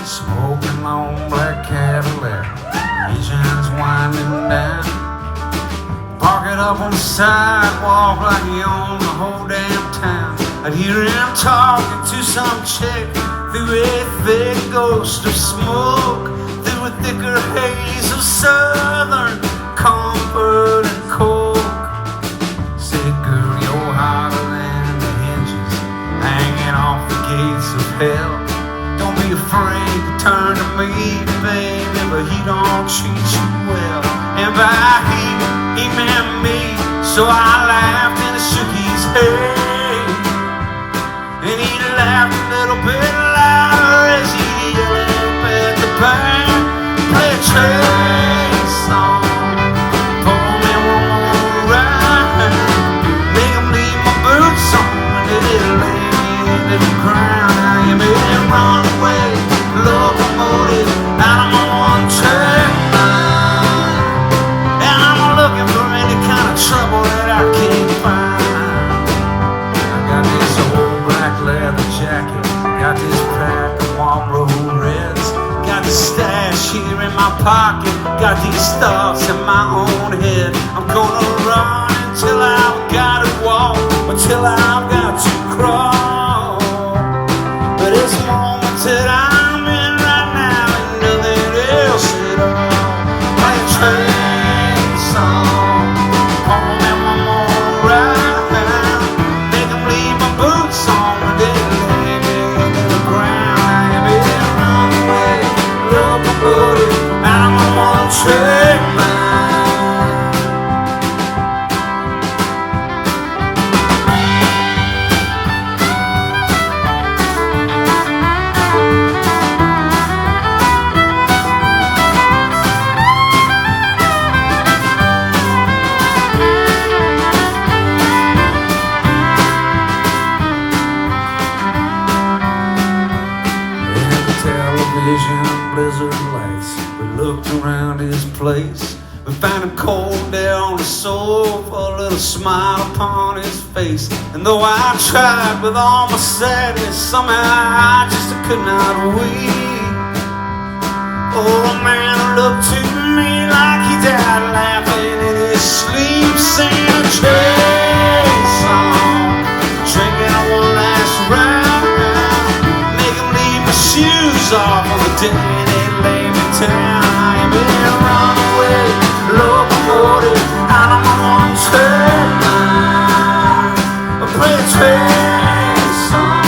smoking on black Cadillac, engine's winding down. Park it up on the sidewalk like he owned the whole damn town. I'd hear him talking to some chick through a thick ghost of smoke, through a thicker haze of southern comfort and coke. Said, girl, you're hotter than the hinges hanging off the gates of hell. Don't be afraid to turn to me, baby, but he don't treat you well. And by he meant me, so I laughed and I shook his head. And he laughed a little bit louder as he yelled up at the band. Play a train song, pour me one more ride, make him leave my boots on, and it'll lay me into the ground. Now you made me run away, locomotive, out of my one-track mind. And I'm looking for any kind of trouble that I can't find. I got this old black leather jacket, got this pack of Marlboro Reds, got the stash here in my pocket, got these thoughts in my own head. I'm gonna run until I've got to walk, until I've got to crawl. But this moment that I'm in right now ain't nothing else at all. Play a train song, pour me one more ride, make 'em leave my boots on, and then lay me into the ground. I am in a runaway locomotive, out of my one-track mind. Blizzard lights. We looked around his place. We found him cold there on the sofa, a little smile upon his face. And though I tried with all my sadness, somehow I just could not weep. Oh, a man looked to me like he died laughing in his sleep, singing a train song, drinking one last round, make him leave my shoes off on the day they lay me down. I am in a runaway locomotive, out of my one-track mind. Play a train song,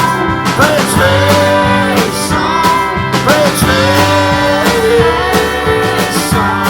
play a train song, play a train song.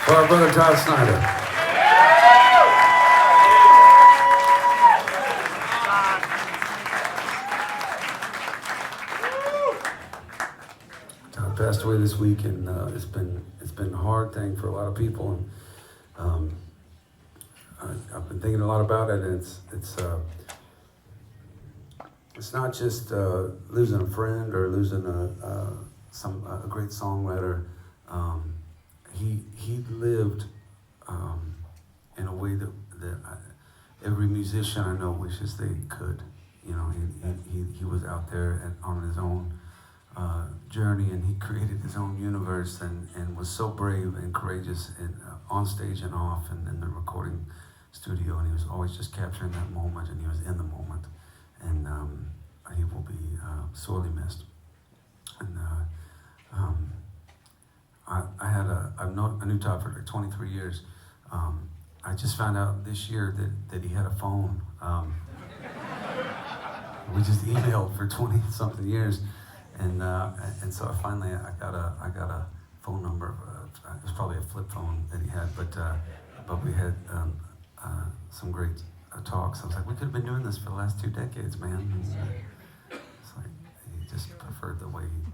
For our brother Todd Snyder. Todd passed away this week, and it's been a hard thing for a lot of people. And I've been thinking a lot about it, and it's not just losing a friend or losing a great songwriter. He lived in a way that every musician I know wishes they could. You know, he was out there on his own journey, and he created his own universe, and was so brave and courageous on stage and off, and in the recording studio, and he was always just capturing that moment, and he was in the moment, and he will be sorely missed. And I knew Todd for like 23 years. I just found out this year that he had a phone. We just emailed for 20-something years, and so I got a phone number. It was probably a flip phone that he had, but we had some great talks. I was like, we could have been doing this for the last 2 decades, man. And, it's like he just preferred the way he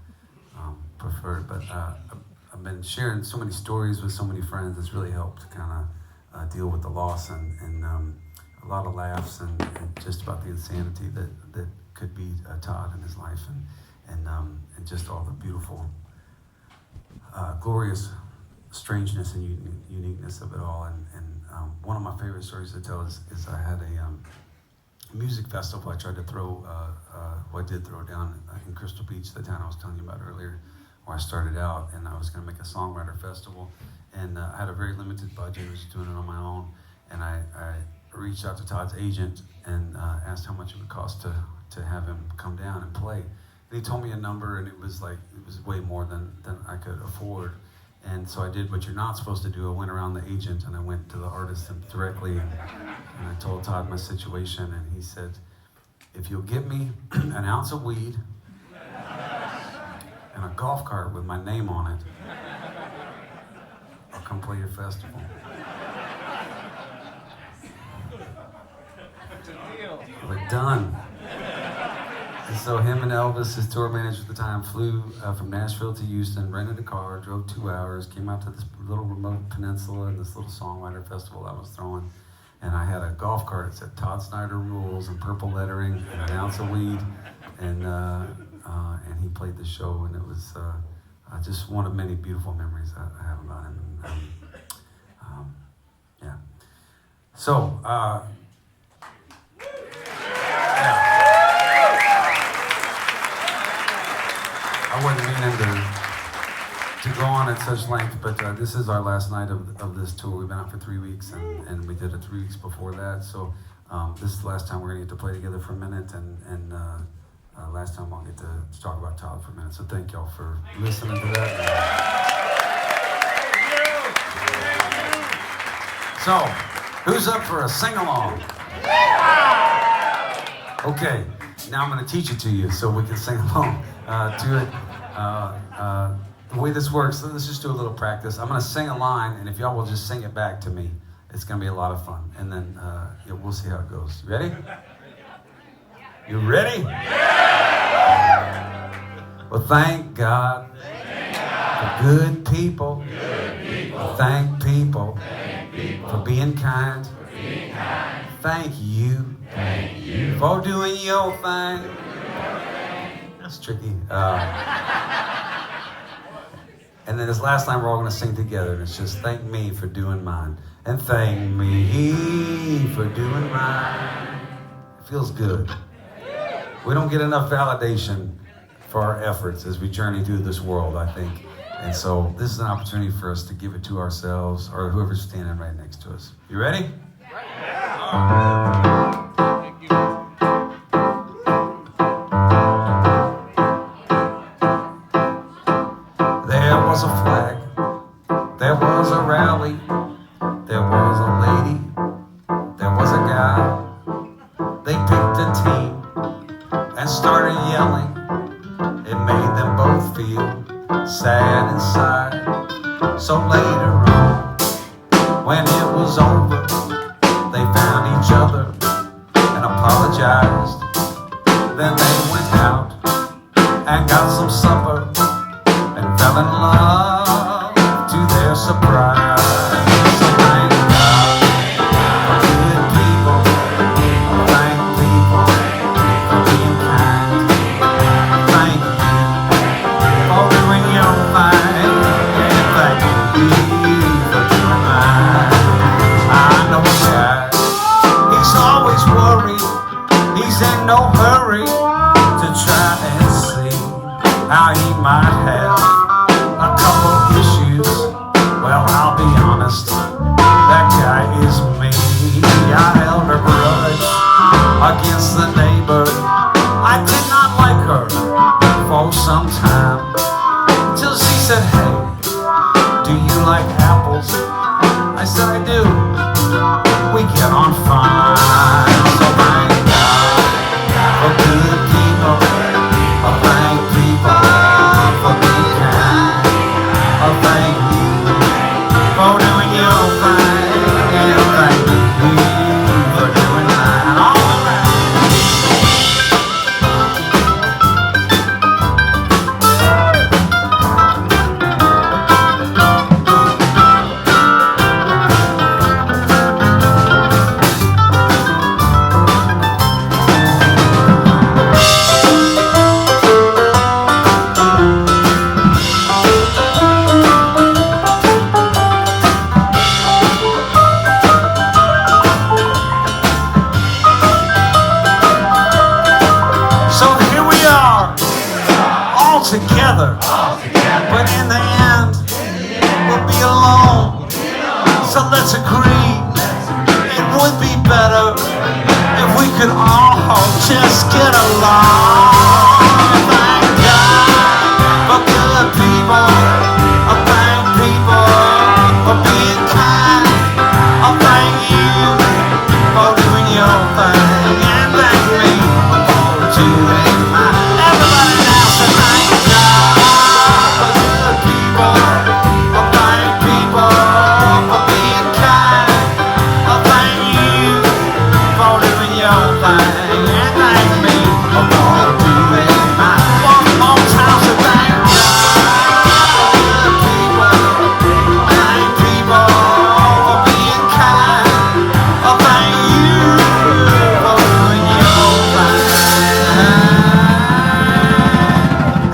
preferred. But I've been sharing so many stories with so many friends. It's really helped kind of deal with the loss, and a lot of laughs, and just about the insanity that could be Todd in his life, and just all the beautiful glorious strangeness and uniqueness of it all. And one of my favorite stories to tell is I had a music festival I tried to throw, I did throw down in Crystal Beach, the town I was telling you about earlier, where I started out, and I was going to make a songwriter festival, and I had a very limited budget. I was doing it on my own, and I reached out to Todd's agent and asked how much it would cost to have him come down and play. And he told me a number, and it was way more than I could afford. And so I did what you're not supposed to do. I went around the agent and I went to the artist directly, and I told Todd my situation, and he said, if you'll get me an ounce of weed and a golf cart with my name on it, I'll come play your festival. We're done. And so him and Elvis, his tour manager at the time, flew from Nashville to Houston, rented a car, drove 2 hours, came out to this little remote peninsula and this little songwriter festival I was throwing. And I had a golf cart that said Todd Snyder Rules in purple lettering and an ounce of weed. And he played the show, and it was just one of many beautiful memories I have about him. Yeah. So, I wasn't meaning to go on at such length, but this is our last night of this tour. We've been out for 3 weeks, and we did it 3 weeks before that. So this is the last time we're going to get to play together for a minute, and last time I'll get to talk about Todd for a minute. So thank y'all for listening to that. So, who's up for a sing-along? Okay, now I'm going to teach it to you so we can sing along to it. The way this works, let's just do a little practice. I'm going to sing a line, and if y'all will just sing it back to me, it's going to be a lot of fun. And then we'll see how it goes. You ready? You ready? Well, thank God for good people. Thank people for being kind. Thank you for doing your thing. That's tricky. And then this last line we're all going to sing together, and it's just thank me for doing mine. And thank me for doing mine. It feels good. We don't get enough validation for our efforts as we journey through this world, I think. And so this is an opportunity for us to give it to ourselves or whoever's standing right next to us. You ready? There was a flag, there was a rally, there was a lady, there was a guy. They picked a team and started yelling. It made them both feel sad inside. So later on, when it was over, they found each other and apologized. Then they went out and got some supper and fell in love to their surprise. So thank God for good people. Thank people for being kind. Thank you for doing your thing. And thank you for doing mine. I know a guy, he's always worried. He's in no hurry to try and see how he might have a couple issues. Well, I'll be honest, that guy is me. I held a grudge against the neighbor. I did not like her for some time, till she said, hey, do you like apples? I said, I do. We get on fine. So thank God for good people. Thank people for being kind. together. But in the end, we'll be alone. So let's agree, it would be better if we could all just get along. Thank God for good people. Thank people for being kind. Thank you for doing your thing. And thank me for doing mine. Everybody now say thank God for good people. Thank people for being kind. Thank you for doing your thing. And thank me for doing mine. One more time, say thank God for good people. Thank people for being kind. Thank you for doing your thing.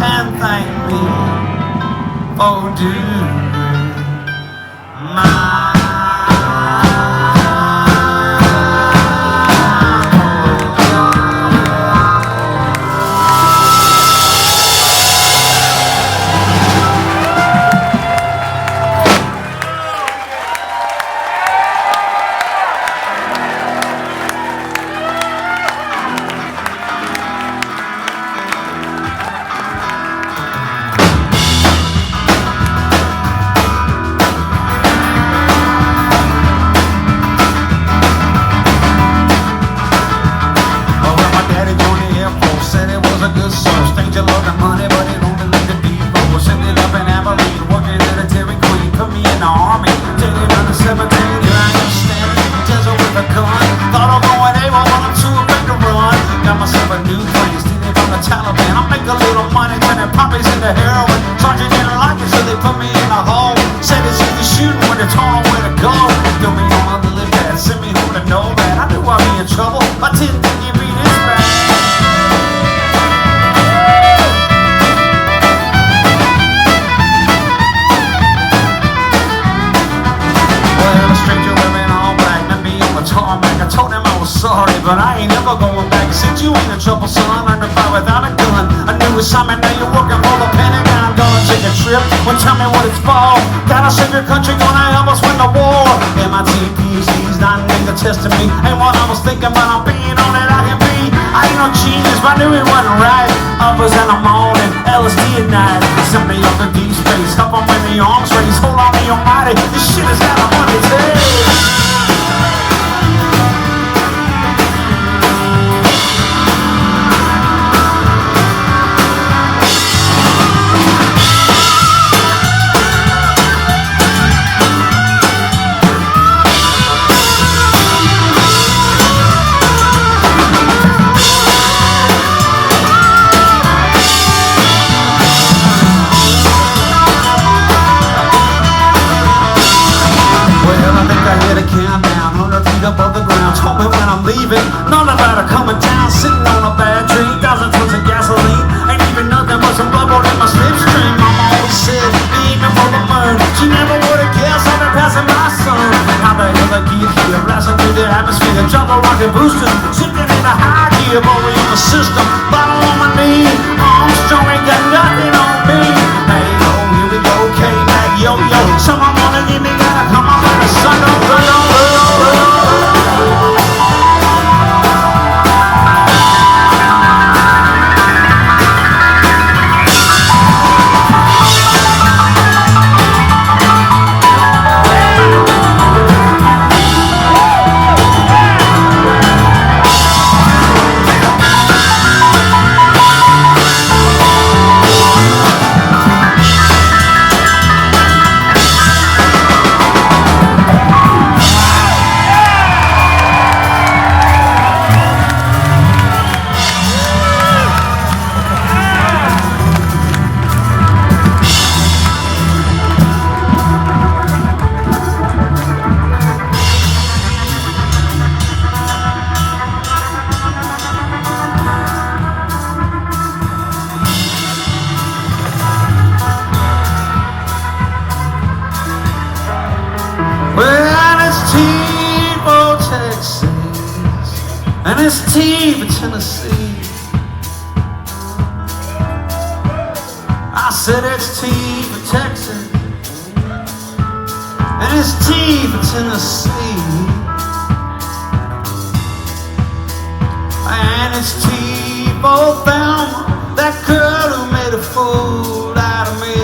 And thank me for doing mine. Well, when my daddy joined the Air Force, said it was a good source. Stranger loved the money, but it only lived to be forced. Ended up in Abilene, working at a Dairy Queen. Put me in the Army, taking under 17. Here I am standing in the desert with a gun. Thought I'm going AWOL, but I'm too afraid to run. Got myself a new plan, stealing from the Taliban. I make a little money, turning poppies into heroin. Sergeant didn't like it, so they put me in a hole. Said it's easy shooting when they're told where to go. Threw me on the lily pad, sent me home to know that I knew I'd be in trouble. I didn't think it'd be this bad. Well, a stranger wearing all black, met me on the tarmac. I told him I was sorry, but I ain't never going back. He said, you ain't in trouble, son. Learn to fight without a gun. A new assignment, now you're working for the Pentagon. Gonna take a trip, well, tell me what it's for. Gotta save your country, gonna help us win the war. MIT, PhDs, not make the test of me. Ain't what I was thinking, but I'm being all that I can be. I ain't no genius, but I knew it wasn't right. Uppers in the morning, LSD at night. Send me up to deep space, help 'em when the arms race. Hold on to your mighty, this shit has got a money taste. Well, I think I hit a countdown, 100 feet above the ground. Told me when I'm leaving, none about her coming down. Sitting on a bad tree, 1,000 tons of gasoline. Ain't even nothing but some bubble in my slipstream. Mama always said, aiming for the moon. She never would've guessed I'd be passing my son. How the hell I get here, blasting through the atmosphere. Jungle rocket boosters, sitting in a high gear. Boy, in the system, bottle on my knee. Armstrong ain't got nothing on me. Hey, ho, here we go, K-Mac, yo-yo. Someone wanna give me that, come on, let the sun go. And it's tea for Tennessee. I said it's T for Texas, and it's T for Tennessee, and it's T for Thelma, that girl who made a fool out of me.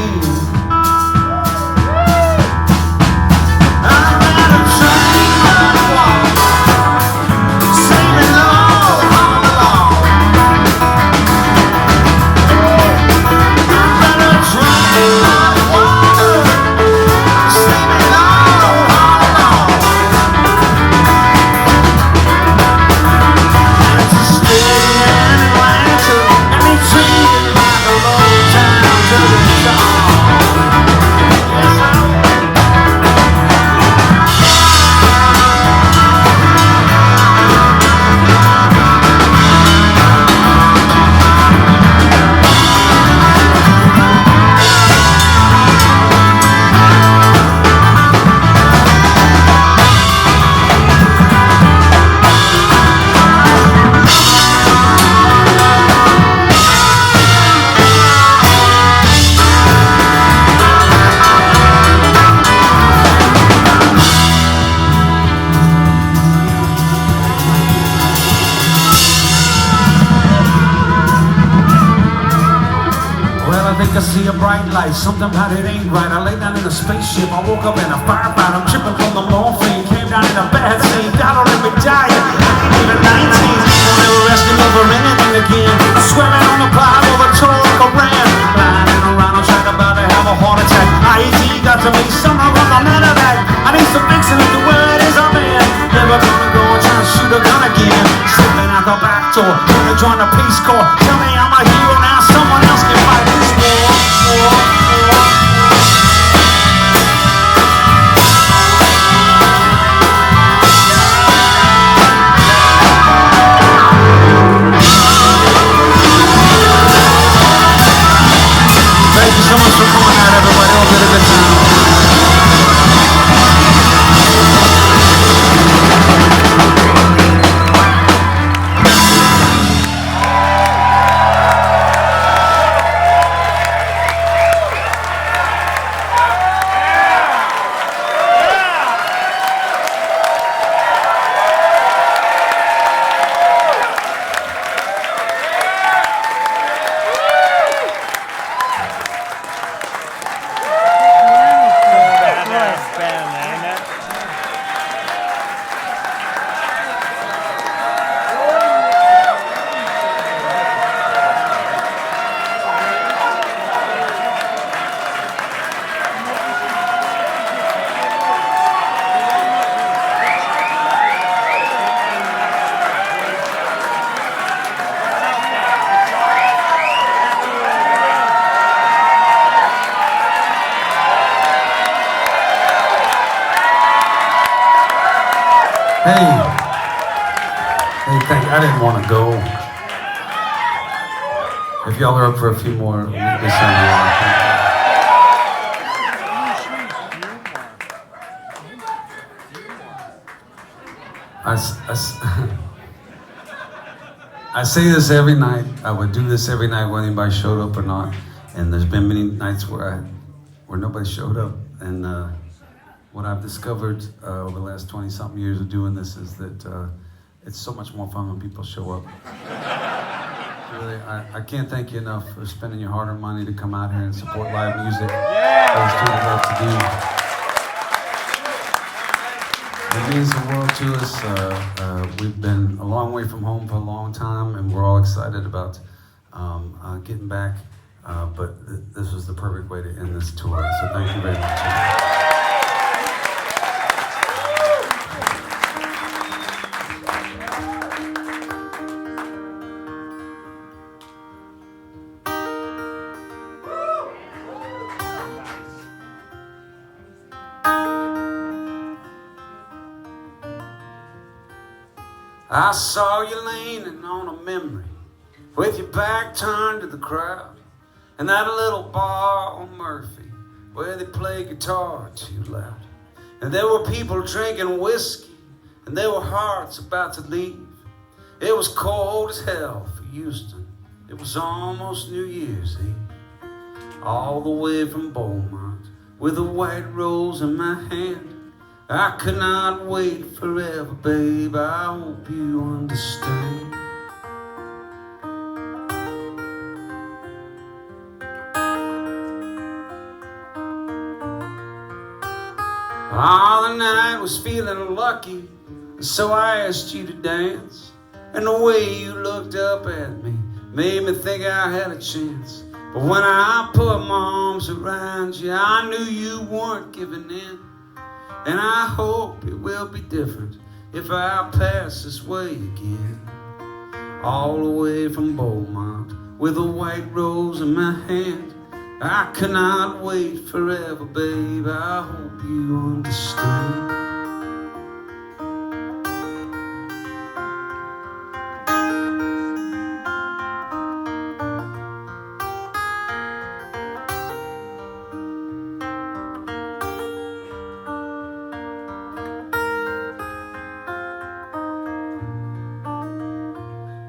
I ran a train on the wall, saving all along. I ran a train on the wall, saving all along. And to stay in Atlanta and be treated like a low town to the shore. Yes, I will. Well, I think I see a bright light. Something about it ain't right. I lay down in a spaceship. I woke up in a firefight. I'm tripping from the morphine. Came down in a bad scene. God don't let me die. I ain't even 19. Won't ever rescue me for anything again. I'm swearing on the cloud over Torah ran. Lying around, I'm trying about to have a heart attack. IED got to me. Somehow I'm out of that. I need some fixing if the word is I'm in. Never gonna go and try to shoot a gun again. Slipping out the back door. Gonna join the Peace Corps. Tell me I'm a hero now. Someone else can fight this war. Thank you so much for coming out, everybody. Hope you had a good time. Hey, thank you. I didn't want to go. If y'all are up for a few more, we send you I say this every night. I would do this every night whether anybody showed up or not. And there's been many nights where nobody showed up. And what I've discovered over the last 20-something years of doing this is that it's so much more fun when people show up. Really, I can't thank you enough for spending your hard-earned money to come out here and support live music. Those two love to do. It means the world to us. We've been a long way from home for a long time, and we're all excited about getting back. But this was the perfect way to end this tour. So thank you very much. I saw you leaning on a memory with your back turned to the crowd, and that little bar on Murphy where they play guitar too loud. And there were people drinking whiskey, and there were hearts about to leave. It was cold as hell for Houston. It was almost New Year's Eve. all the way from Beaumont, with a white rose in my hand. I could not wait forever, babe, I hope you understand. The night was feeling lucky, so I asked you to dance. And the way you looked up at me made me think I had a chance. But when I put my arms around you, I knew you weren't giving in. And I hope it will be different if I pass this way again. All the way from Beaumont, with a white rose in my hand. I cannot wait forever, babe, I hope you understand.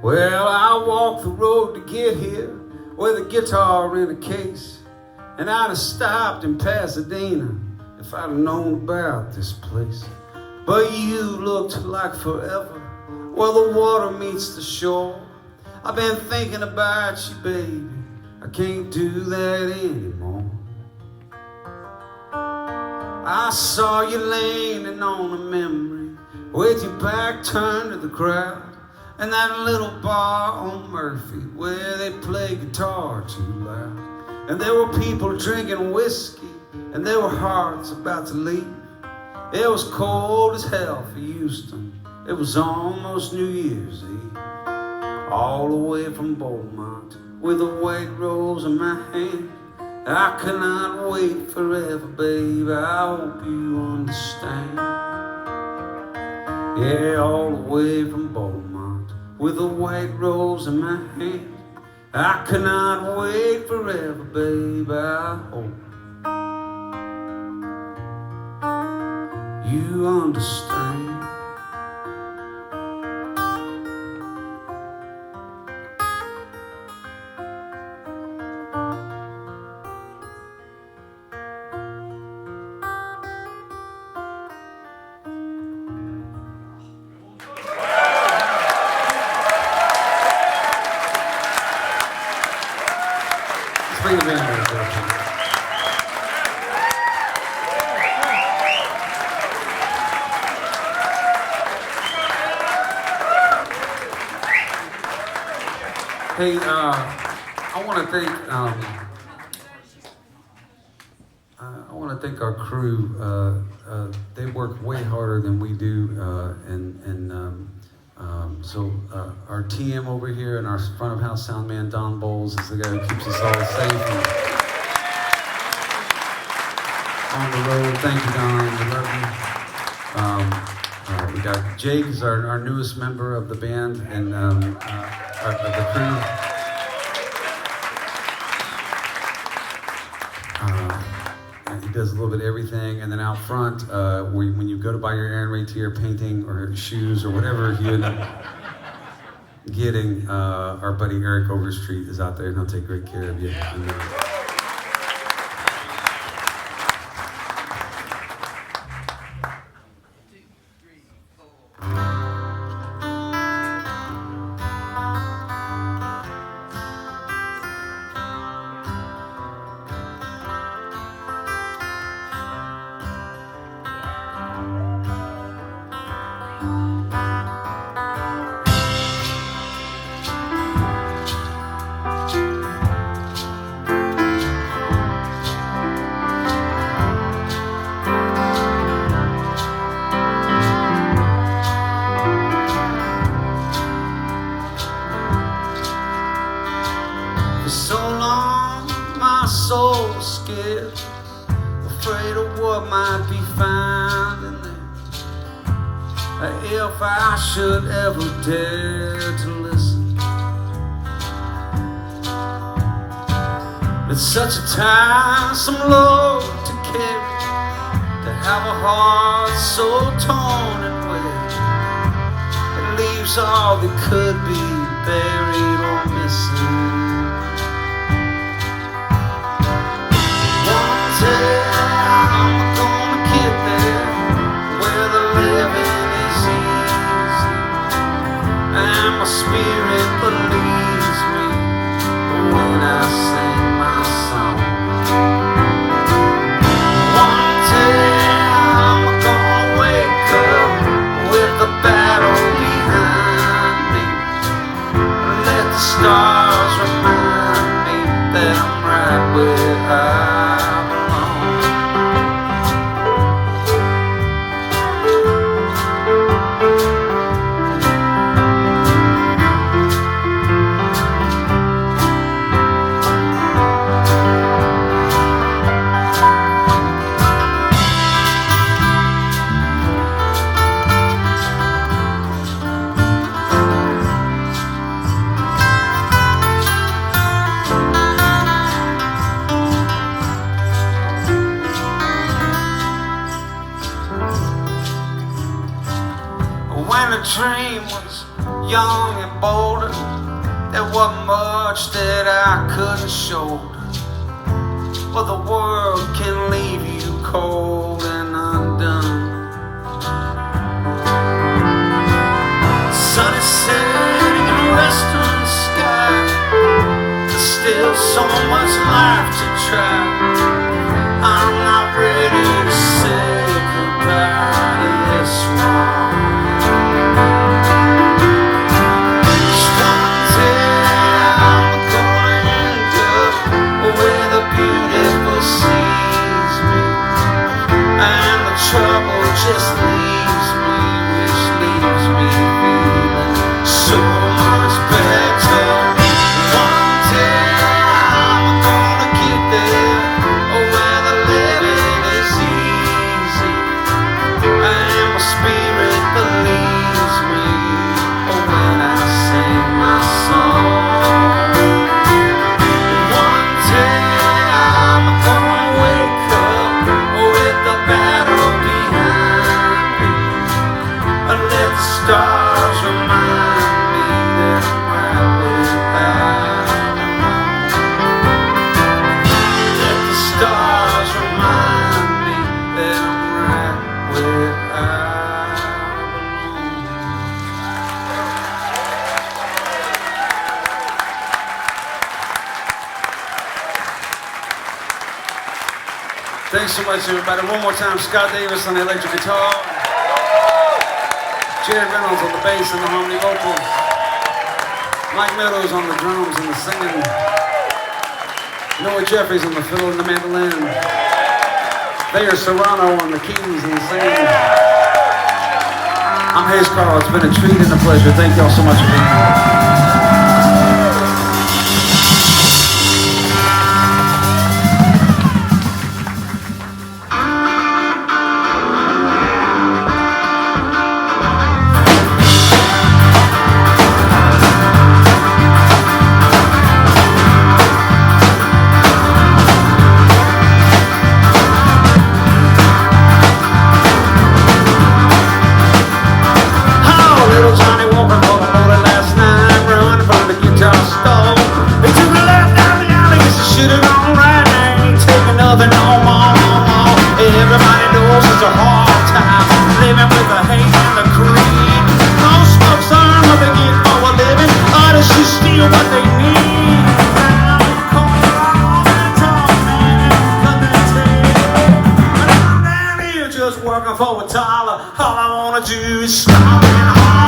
Well, I walked the road to get here with a guitar in a case. And I'd have stopped in Pasadena if I'd have known about this place. But you looked like forever, where the water meets the shore. I've been thinking about you, baby, I can't do that anymore. I saw you leaning on a memory, with your back turned to the crowd, in that little bar on Murphy, where they play guitar too loud. And there were people drinking whiskey, and there were hearts about to leave. It was cold as hell for Houston, it was almost New Year's Eve. All the way from Beaumont, with a white rose in my hand. I cannot wait forever, babe, I hope you understand. Yeah, all the way from Beaumont, with a white rose in my hand. I cannot wait forever, babe, I hope you understand. Bring the band back there. Hey, I want to thank our crew. They work way harder than we do, so our TM over here and our front of house sound man Don Bowles is the guy who keeps us all safe and on the road. Thank you, Don. We love you. We got Jake is our newest member of the band and of the crew. He does a little bit of everything, and then out front, when you go to buy your errand rate to your painting or shoes or whatever you end up getting, our buddy Eric Overstreet is out there, and he'll take great care of you. For so long, my soul was scared, afraid of what might be found in there. If I should ever dare to listen, it's such a tiresome load to carry, to have a heart so torn and wet. It leaves all that could be buried or missing. spirit believes me when I sing my song. One day I'm gonna wake up with the battle behind me. Let the stars remind me that I'm right where I belong. When the dream was young and bold, there wasn't much that I couldn't shoulder. But the world can leave you cold and undone. Sun is setting in a western sky. There's still so much life to try. I'm not ready to say goodbye to this one. Trouble just leaves me, which leaves me feeling so much better. One day I'm gonna get there, where the living is easy, and my spirit believes me when I sing my song. One day I'm gonna wake up with the battle. Let the stars remind me that I'm right where I belong. Let the stars remind me that I'm right where I belong. Thanks so much, everybody. One more time, Scott Davis on the electric guitar. Jerry Reynolds on the bass and the harmony vocals. Mike Meadows on the drums and the singing. Noah Jeffries on the fiddle and the mandolin. Thayer Serrano on the keys and the singing. I'm Hayes Carll. It's been a treat and a pleasure. Thank y'all so much for being here. Everybody knows it's a hard time living with the hate and the greed. Most folks aren't what they get for a living. Others just steal what they need. Now they call it all the time, man, and cut their tail. But I'm down here just working for a dollar. All I wanna do is stop and holler.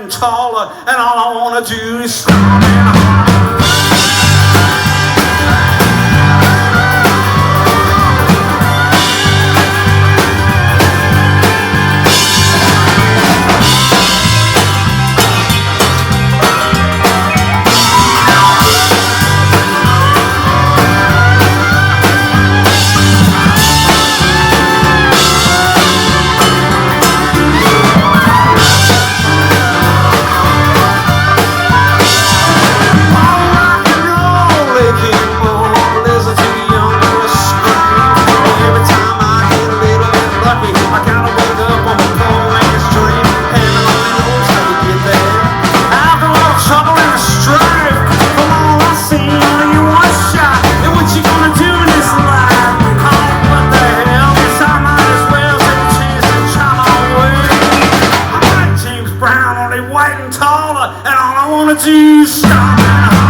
Taller, and all I wanna do is stop and holler. taller, and all I wanna do is stop and